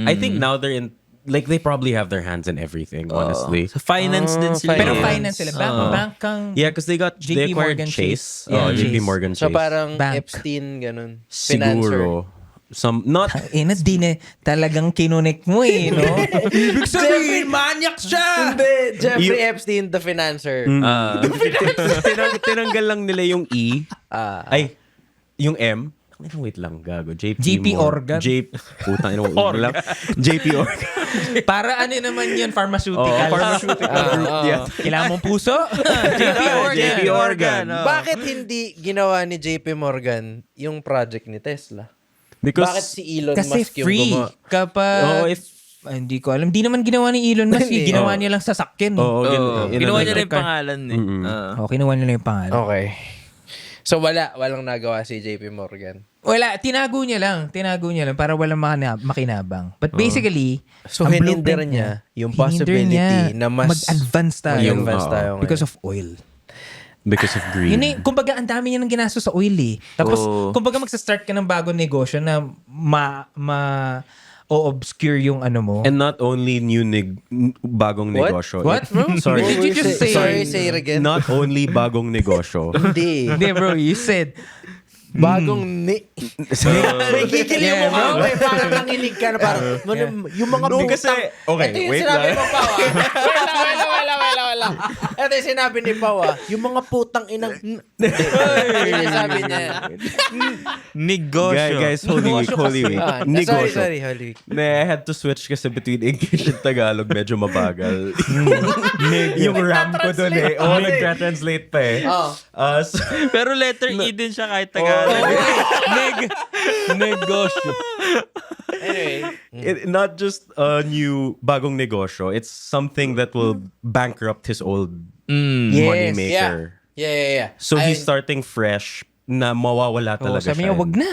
I think now they're in... Like, they probably have their hands in everything, honestly. Sa finance din sila. Pero Finance. finance sila. Bank kang... Yeah, because they JP acquired Morgan Chase. Yeah, JP Chase. Morgan Chase. So parang Bank. Epstein, ganun. Financer. Siguro. Not... Di na talagang kinonek mo eh, no? Ibig sabihin, manyak siya! Hindi, Jeffrey Epstein, the financer. Tinanggal lang nila yung E. Ay, yung M. Wait lang, gago. JP Organ. Putang ina, wag lang. JP Organ. Para ano naman yun, pharmaceutical. Pharmaceutical group. Yeah. Kailangan mong puso? JP Organ. JP Organ. Bakit hindi ginawa ni JP Morgan yung project ni Tesla? Because... Bakit si Elon Kasi Musk yung free. gumawa? Kapag... Hindi hindi ko alam. Di naman ginawa ni Elon Musk. Hindi. Ginawa niya lang sasakyan. Oo, Ginawa niya rin. rin yung pangalan eh. Kinuha niya lang yung pangalan. Okay. So walang nagawa si JP Morgan. Wala, tinago niya lang para walang makinabang. But basically, So ang hinindir blueprint niya yung hinindir possibility niya na mas mag-advance tayo. mag-advance tayo ngayon. Because of oil. Because of greed. Yun eh, kumbaga ang dami niya ng ginastos sa oil eh. Tapos, Oo. kumbaga magsa-start ka ng bagong negosyo na o-obscure yung ano mo. And not only bagong What? negosyo. What, bro? Sorry. Did you just say? Say it again. Not only bagong negosyo. Hindi. Hindi bro, you said. Bagong Nagigil Yeah, yung mukha bro. mo eh. Parang nanginig ka na parang, yung mga No, butang. kasi, okay, Ito yung wait sinabi lang. mo, Pao. Wala. Ito yung sinabi ni Pao, yung mga putang inang... Yun yung sabi niya. Negosyo. Guys, Holy Week. Negosyo. Sorry, Holy Week. I had to switch kasi between English and Tagalog. Medyo mabagal. yung RAM ko doon eh. Oo, nagtra-translate pa eh. Oh. So, Pero letter E din siya kahit Tagalog. Negosyo. Anyway. not just a new bagong negosyo. It's something that will bankrupt his old moneymaker. Yeah. So he's starting fresh na mawawala Oh, talaga sabi siya. niya, wag na.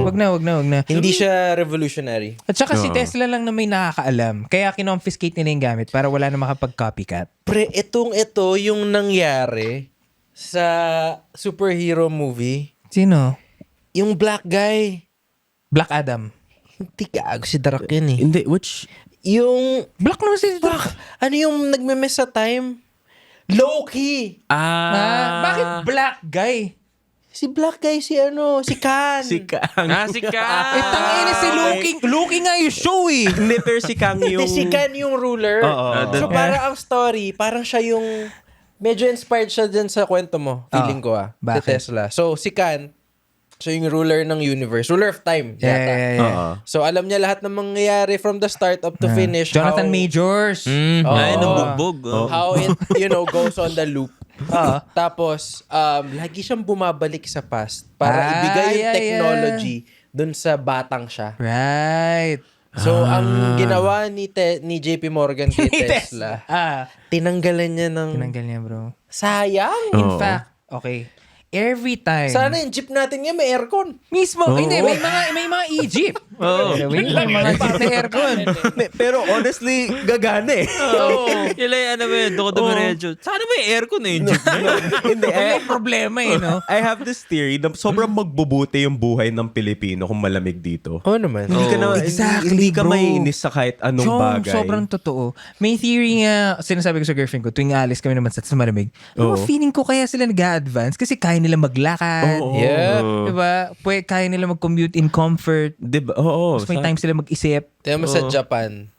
Wag na. Hindi siya revolutionary. At saka si Tesla lang na may nakakaalam. Kaya kinomfiscate nila yung gamit para wala na makapag-copycat. Pre, ito yung nangyari sa superhero movie. Sino? Yung black guy. Black Adam. Hindi gago si Darak yun eh. Hindi, which... Yung... Black naman si Black. Ano yung nagme-mess sa time? Loki! Bakit black guy? Si black guy, si Khan. Si Kang. Si Kang. Tangina si Loki nga yung show eh. Hindi, pero si Kang yung... Hindi, si Khan yung ruler. Oo. So parang ang story, parang siya yung... Medyo inspired siya dyan sa kwento mo. Feeling ko Si bakit? Tesla. So si Khan, siya yung ruler ng universe. Ruler of time. Yata. Oo. So alam niya lahat ng mangyayari from the start up to finish. Jonathan how, Majors. Ay, nabugbog. How it, goes on the loop. Tapos, lagi siyang bumabalik sa past para ibigay yung technology dun sa batang siya. Right. So, ang ginawa ni JP Morgan kay Tesla, tinanggalan niya ng... Tinanggal niya bro. Sayang! In fact, okay. Every time. Sana yung jeep natin nga may aircon. Mismo. Hindi, may mga Egypt. May mga Egypt na aircon. Pero honestly, gagana eh. Ilay, Doko Dumiretso. Sana may aircon eh. Hindi, May problema eh, no? I have this theory na sobrang magbubuti yung buhay ng Pilipino kung malamig dito. Oo naman. Hindi ka na, Exactly, hindi ka bro. maiinis sa kahit anong bagay. Sobrang totoo. May theory nga, sinasabi ko sa girlfriend ko, tuwing alis kami naman sa malamig, feeling ko kaya sila nag-a-advance kasi kaya nila maglakad. Yeah. Diba? Kaya nila mag-commute in comfort. Diba? Oo. Tapos may time sila mag-isip. Tingnan mo sa Japan,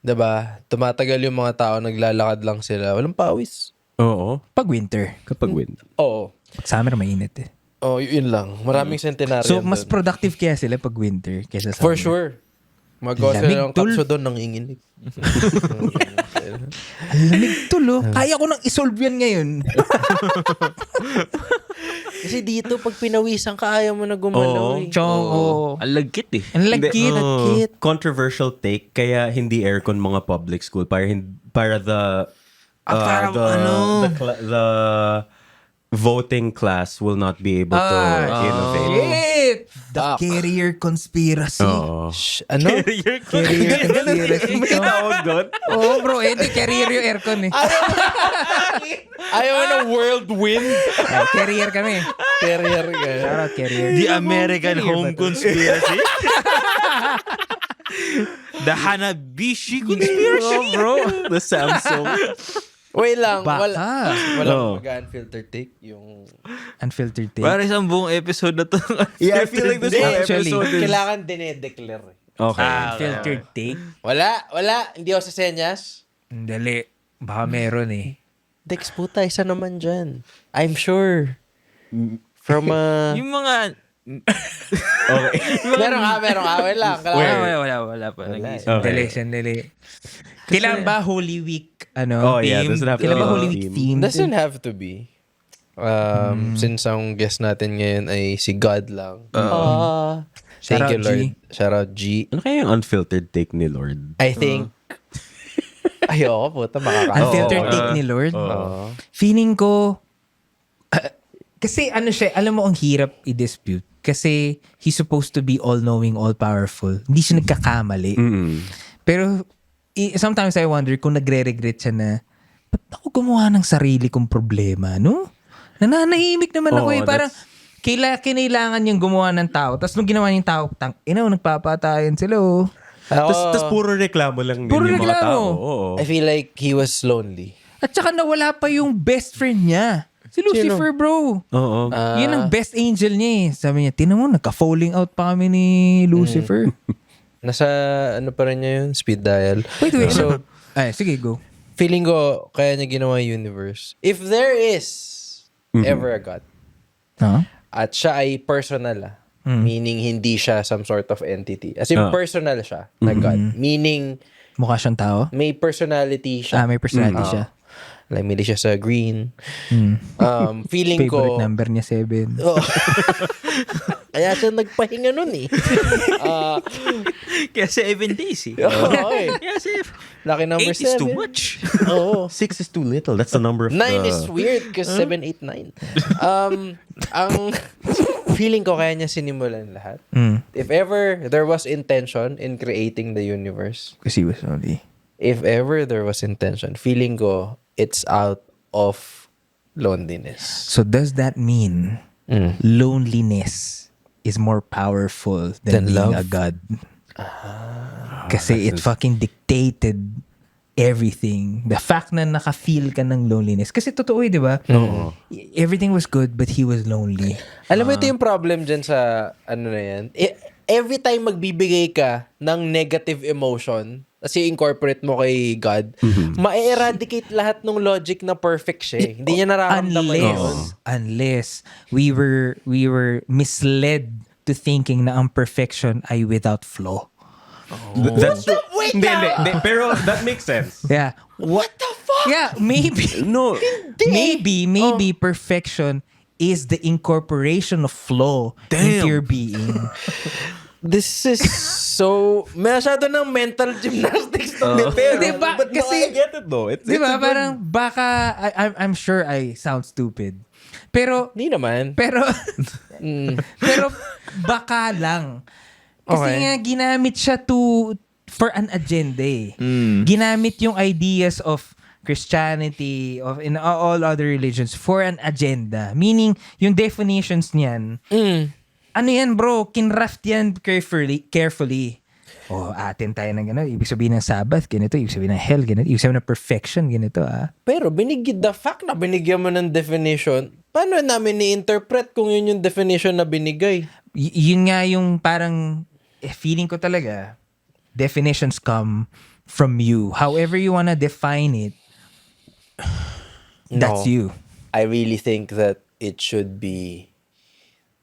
diba? Tumatagal yung mga tao, naglalakad lang sila. Walang pawis. Oo. Pag winter. Kapag win. Oo. Pag summer, mainit eh. Oh, yun lang. Maraming centenarian So, mas dun. productive kaya sila pag winter kaysa summer. For sure. Magawa Lamig, sila ng tol. kapso doon ng inginig. Lamig tulo. Kaya ko nang isolve yan ngayon. Kasi dito, pag pinawisan ka, ayaw mo na gumalaw eh. Chong, Ang lagkit eh. Ang lagkit. Lagkit. Controversial take, kaya hindi aircon mga public school para the the voting class will not be able to innovate. Shit! The carrier conspiracy. Oo. Ano? Carrier conspiracy. May tawag doon? Oo, bro. Di carrier yung aircon eh. Ayaw mo na whirlwind? Carrier kami. Carrier ka. Shout out carrier. The American Home Conspiracy. The Hanabishi Conspiracy. Bro, the Samsung. Wait lang. Baka. Walang mag-unfiltered take. Yung... Unfiltered take. Parang isang buong episode na to. Yeah, I feel like this whole Actually, episode is... Kailangan dinedeclare eh. Okay. Unfiltered take. Wala. Hindi ako sa senyas. Dali. Baka meron eh. Dex puta, isa naman dyan. I'm sure. From Yung mga... Okay. meron ka. Wait lang. Wala pa. Nag-iisip. Okay. Dali. Kailan ba Holy Week? Oh yeah, theme? doesn't have to Kailan be ba a Holy Week theme. theme? Doesn't have to be. Since ang guest natin ngayon ay si God lang. Shout Thank you, out, Lord. G. Shout out, G. Ano kaya yung unfiltered take ni Lord? I think... Ayoko, puta, makaka... Unfiltered take ni Lord. Oo. Feeling ko, Kasi ano siya, alam mo ang hirap i-dispute. Kasi he's supposed to be all-knowing, all-powerful. Hindi siya nagkakamali. Pero sometimes I wonder kung nagre-regret siya na, ba't ako gumawa ng sarili kong problema, no? Nananahimik naman ako Oo, Parang kinailangan niyang gumawa ng tao. Tapos nung ginawa niyang tao, nagpapatayan sila Tapos puro reklamo lang din Puro yung mga reklamo. tao. Oo. I feel like he was lonely. At saka nawala pa yung best friend niya. Si Lucifer, bro. Oo. Yun ang best angel niya Sabi niya, tinan mo, nagka-falling out pa kami ni Lucifer. Nasa ano pa rin niya yun? Speed dial. Wait. So, Sige, go. feeling ko, kaya niya ginawa yung universe. If there is ever a God, Huh? at siya ay personal meaning hindi siya some sort of entity. As in, personal siya na God. Meaning, Mukha siyang tao? may personality siya. May personality siya. Like, mili siya sa green. Feeling Favorite ko, number niya, 7. oh, kaya siya nagpahinga nun eh. Kaya 7 days eh. Oo, eh. Kaya Lucky number 8 is 7. too much. Oo. 6 is too little. That's the number of 9 is weird because 7, 8, 9. Ang feeling ko kaya niya sinimulan lahat. If ever there was intention in creating the universe, Kasi he was only... if ever there was intention, feeling ko it's out of loneliness. So does that mean loneliness is more powerful than Than being love? a god? Kasi it fucking dictated everything. The fact na naka-feel ka ng loneliness. Kasi totoo di ba? Everything was good but he was lonely. Alam mo, ito yung problem dyan sa ano na yan. Every time magbibigay ka ng negative emotion, kasi incorporate mo kay God, ma-eradicate lahat ng logic na perfect siya. Hindi niya nararamdaman yun. Unless we were misled to thinking na ang perfection ay without flaw. That's true. Hindi. Pero that makes sense. Yeah. What the fuck? Yeah, maybe. No. Maybe perfection is the incorporation of flaw into your being. This is so... Masyado ng mental gymnastics to pero Diba? But Kasi, I get it though. It's di ba, a good- parang baka, I'm sure I sound stupid. Pero, Hindi naman. pero baka lang. Kasi Okay. nga, ginamit siya for an agenda Ginamit yung ideas of Christianity, of in all other religions for an agenda. Meaning, yung definitions niyan, ano yan bro, kinraft yan carefully. Atin tayo ng gano'n. Ibig sabihin ng Sabbath, ganito. Ibig sabihin ng hell, ganito. Ibig sabihin ng perfection, ganito Pero the fact na binigyan mo ng definition, paano namin ni-interpret kung yun yung definition na binigay? Yun nga yung parang, feeling ko talaga, definitions come from you. However you wanna define it, that's No. you. I really think that it should be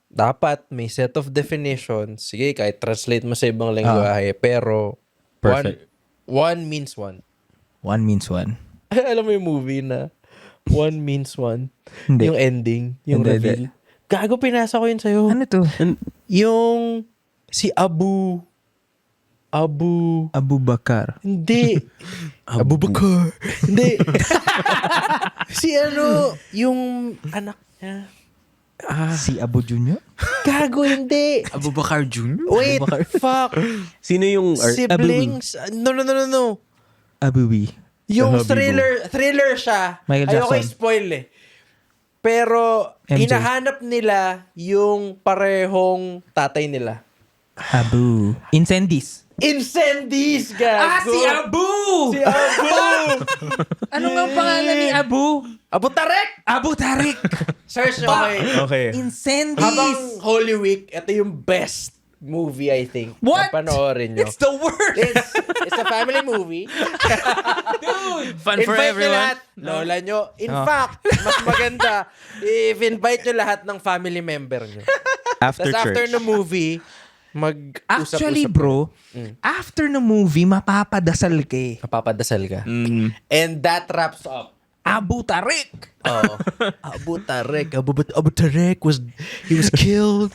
dapat may set of definitions. Sige, kahit translate mo sa ibang lengguwahe, pero Perfect. one means one. One means one. Alam mo yung movie na one means one? Hindi. Yung ending, yung Hindi, reveal. Gago, pinasa ko yun sa'yo. Ano to? Yung si Abu Bakar. Hindi. Abu Bakar. Hindi. Si ano, yung anak niya. Si Abu Junior? Gago, hindi. Abubakar Jr.? Wait, fuck. Sino yung... Siblings. No. Abuwi. Yung thriller siya. Michael Ayoko Jackson. spoil eh. Pero, MJ. hinahanap nila yung parehong tatay nila. Abu. Incendies. Incendies, gago! Si Abu! Si Abu! Ano nga ang pangalan ni Abu? Abu Tarek! Abu Tariq. Search nyo kayo. Okay. Incendies. Habang Holy Week, ito yung best movie, I think. What? Na panoorin nyo. It's the worst. It's a family movie. Fun for Invite nyo everyone. lahat. Lola nyo. In fact, mas maganda, if invite nyo lahat ng family member nyo. After Tapos after church. the movie, mag-usap-usap. Actually, bro, after the movie, mapapadasal ka eh. Mapapadasal ka. And that wraps up. Abu Tariq. Oh. Abu Tarek. Abu Tarek was killed.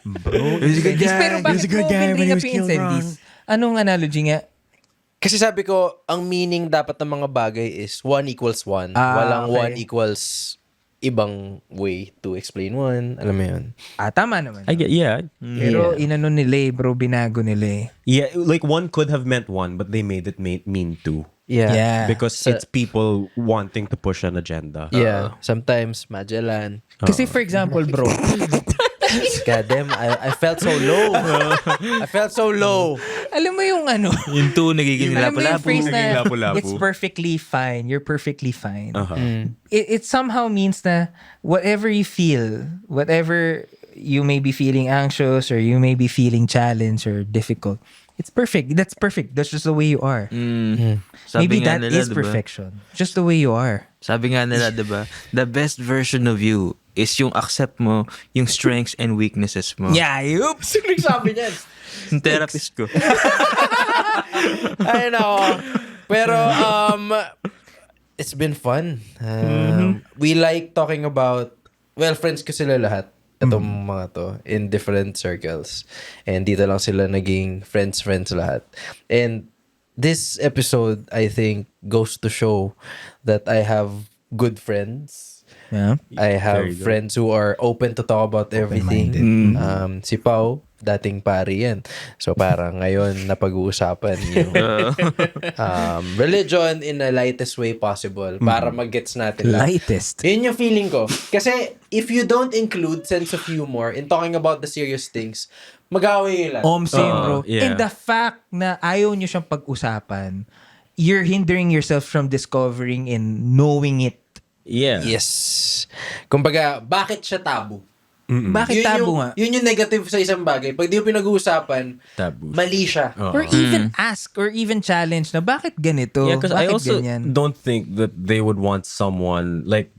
Bro, pero bakit mo bring up yung incendies? Anong analogy nga? Kasi sabi ko, ang meaning dapat ng mga bagay is 1 equals 1. Ah, Walang okay. 1 equals ibang way to explain one. Alam mo yun? Tama naman. Yeah. Pero inano nila bro, binago nila Yeah, like one could have meant one, but they made it mean two. Yeah. Because it's people wanting to push an agenda. Yeah. Sometimes, Magellan. Kasi for example, bro, God damn, I felt so low. I felt so low. alam mo yung ano, Yung 2 nagiging alam mo yung lapu-lapu. phrase na, lapu-lapu. it's perfectly fine, you're perfectly fine. Uh-huh. It somehow means na whatever you feel, whatever you may be feeling anxious or you may be feeling challenged or difficult, it's perfect. That's perfect. That's just the way you are. Sabi Maybe nga that nila, is diba? perfection. Just the way you are. Sabi nga nila, diba? The best version of you is yung accept mo yung strengths and weaknesses mo. Yeah, yup. Sino nagsabi niyan? Yung therapist ko. Ay, nako. Pero, it's been fun. We like talking about, well, friends ko sila lahat. Itong mga to, in different circles. And dito lang sila naging friends lahat. And this episode, I think, goes to show that I have good friends. Yeah. I have Very good. friends who are open to talk about everything. Si Pao, dating pari yan. So parang ngayon napag-uusapan yung religion in the lightest way possible para mag-gets natin lang. Lightest. Yun yung feeling ko. Kasi if you don't include sense of humor in talking about the serious things, mag-away lang. Same, bro. yeah. And the fact na ayaw nyo siyang pag-usapan, you're hindering yourself from discovering and knowing it. Yeah. Yes. Kumbaga, bakit siya tabu? Bakit tabu nga? Yun yung negative sa isang bagay. Pag di mo pinag-uusapan, Taboo. mali siya. Or even ask or even challenge na bakit ganito? Yeah, because I Bakit also ganyan? don't think that they would want someone like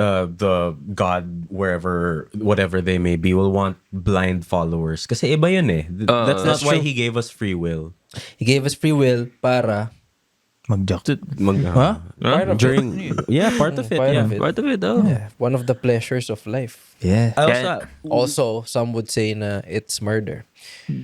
the God, whatever they may be, will want blind followers. Kasi iba yun eh. That's not That's why true. he gave us free will. He gave us free will para Mag-joke. Huh? part of During, yeah, part of it. Part yeah. of it. Part of it, oh. Yeah, one of the pleasures of life. Yeah. I also, Also, some would say na it's murder.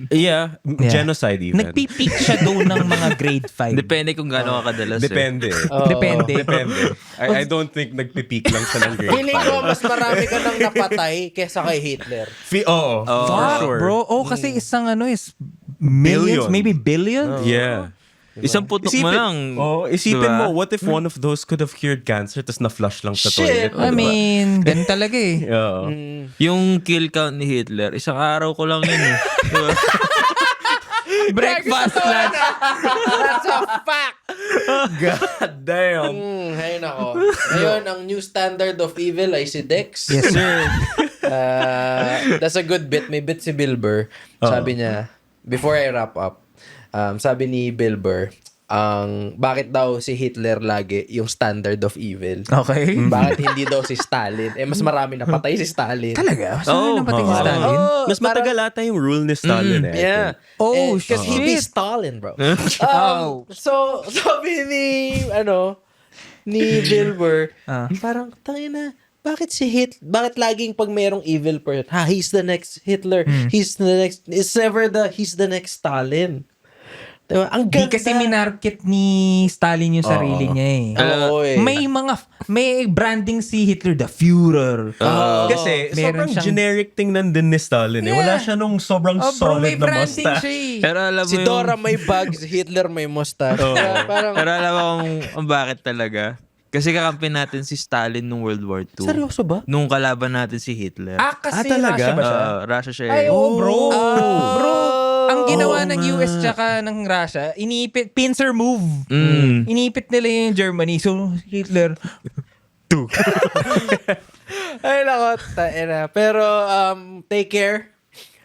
yeah, genocide even. Nagpipeak siya doon ng mga grade 5. Depende kung gaano ka kadalas. Depende. Depende. Depende. I don't think nagpipeak lang siya ng grade Feeling ko, 5. mas marami ka nang napatay kesa kay Hitler. Oo, for Fuck, sure. bro. Kasi isang is millions, Billion. maybe billions. Yeah. Isang putok mo lang. Isipin Diba? mo, what if one of those could have cured cancer tapos na-flush lang sa Shit. toilet? I mean, ganun talaga eh. Oo. Yung kill count ni Hitler, isang araw ko lang yun eh. Diba? Breakfast, lunch. That's a fact! God damn. Hay nako. Ngayon, ang new standard of evil ay si Dex. Yes, sir. That's a good bit. May bit si Bill Burr. Sabi niya, before I wrap up, sabi ni Bill Burr, bakit daw si Hitler lagi yung standard of evil? Okay. Bakit hindi daw si Stalin? Mas marami na patay si Stalin. Talaga? Saan na patay si Oo. Stalin? Mas matagal ata yung rule ni Stalin eh. I Yeah. Oh, Because he be shit. Stalin, bro. Oh. So, sabi ni Bill Burr, parang, tangina, bakit laging pag merong evil person, he's the next Hitler, he's the next Stalin. Diba? Ang Di ganda. kasi minarket ni Stalin yung sarili niya eh. Oo eh. May branding si Hitler, the Führer. Kasi Meron sobrang siyang- generic tingnan din ni Stalin eh. Wala siya nung sobrang Bro, solid may na branding mustache. siya eh. Pero alam mo Si yung... Dora may bugs, Hitler may mustache. Kaya parang, Pero alam mo kung bakit talaga? Kasi kakampi natin si Stalin nung World War II. seryoso ba? Nung kalaban natin si Hitler. Kasi talaga? Russia ba siya? Russia siya Ay, eh. bro. Bro, ang ginawa ng nga. US tsaka ng Russia, pincer move. Mm. Inipit nila yung Germany. So, Hitler, Ay, nako. Pero, take care.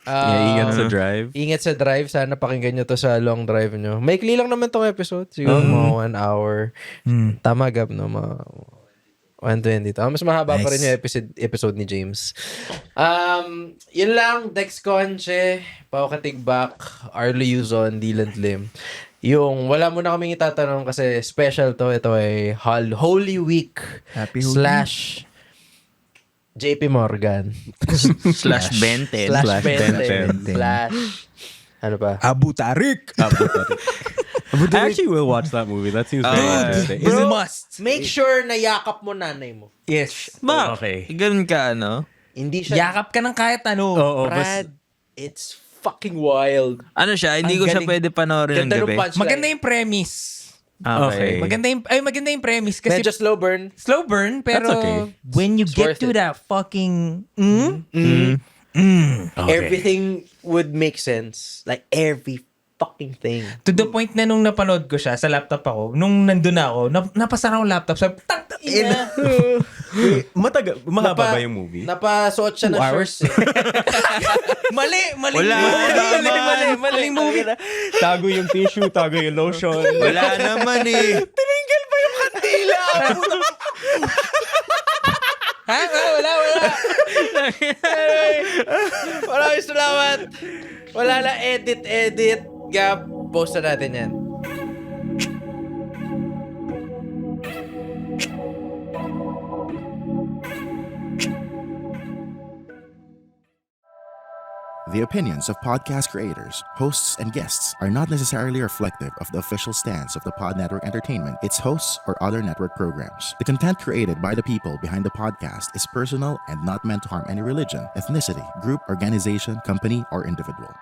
Ingat sa drive. Ingat sa drive. Sana pakinggan nyo to sa long drive nyo. Maikli lang naman tong episode. Siguro mga 1 hour. Tama, Gab, no? Mga 120 to. Mas mahaba pa rin yung episode ni James. Yun lang. Dex Conche, Pao Katigbak, Arlo Yuzon, Dylan Lim. Yung wala mo na kaming itatanong kasi special to. Ito ay Holy Week Happy Holy / JP Morgan Slash Benten. / Benten. / ano pa? Abu Tariq. I actually will watch that movie. That seems very interesting. It's a must. Make sure na yakap mo nanay mo. Yes. Bak, Okay. ganun ka, ano? Hindi siya... Yakap ka ng kahit ano. Oo, Brad, it's fucking wild. Ano siya, hindi ko siya galing. pwede panoorin ng Ganda ng gabi. punchline. Maganda yung premise. Okay. Maganda yung premise kasi Medyo slow burn. slow burn, pero That's okay. when you get worth to it. that fucking Everything would make sense. Like, every fucking thing. to the point na nung napanood ko siya sa laptop ako, nung nandun na ako, napasara akong laptop. Sabi, ina. Mahaba ba yung movie? Napasuot siya ng 2 hours. shorts. Mali Wala naman. Maling movie. Tago yung tissue, tago yung lotion. Wala naman eh. Tininggal pa yung kandila. Ha? Wala. Maraming salamat. Wala na edit. Gab, post na natin yan. The opinions of podcast creators, hosts, and guests are not necessarily reflective of the official stance of the Pod Network Entertainment, its hosts, or other network programs. The content created by the people behind the podcast is personal and not meant to harm any religion, ethnicity, group, organization, company, or individual.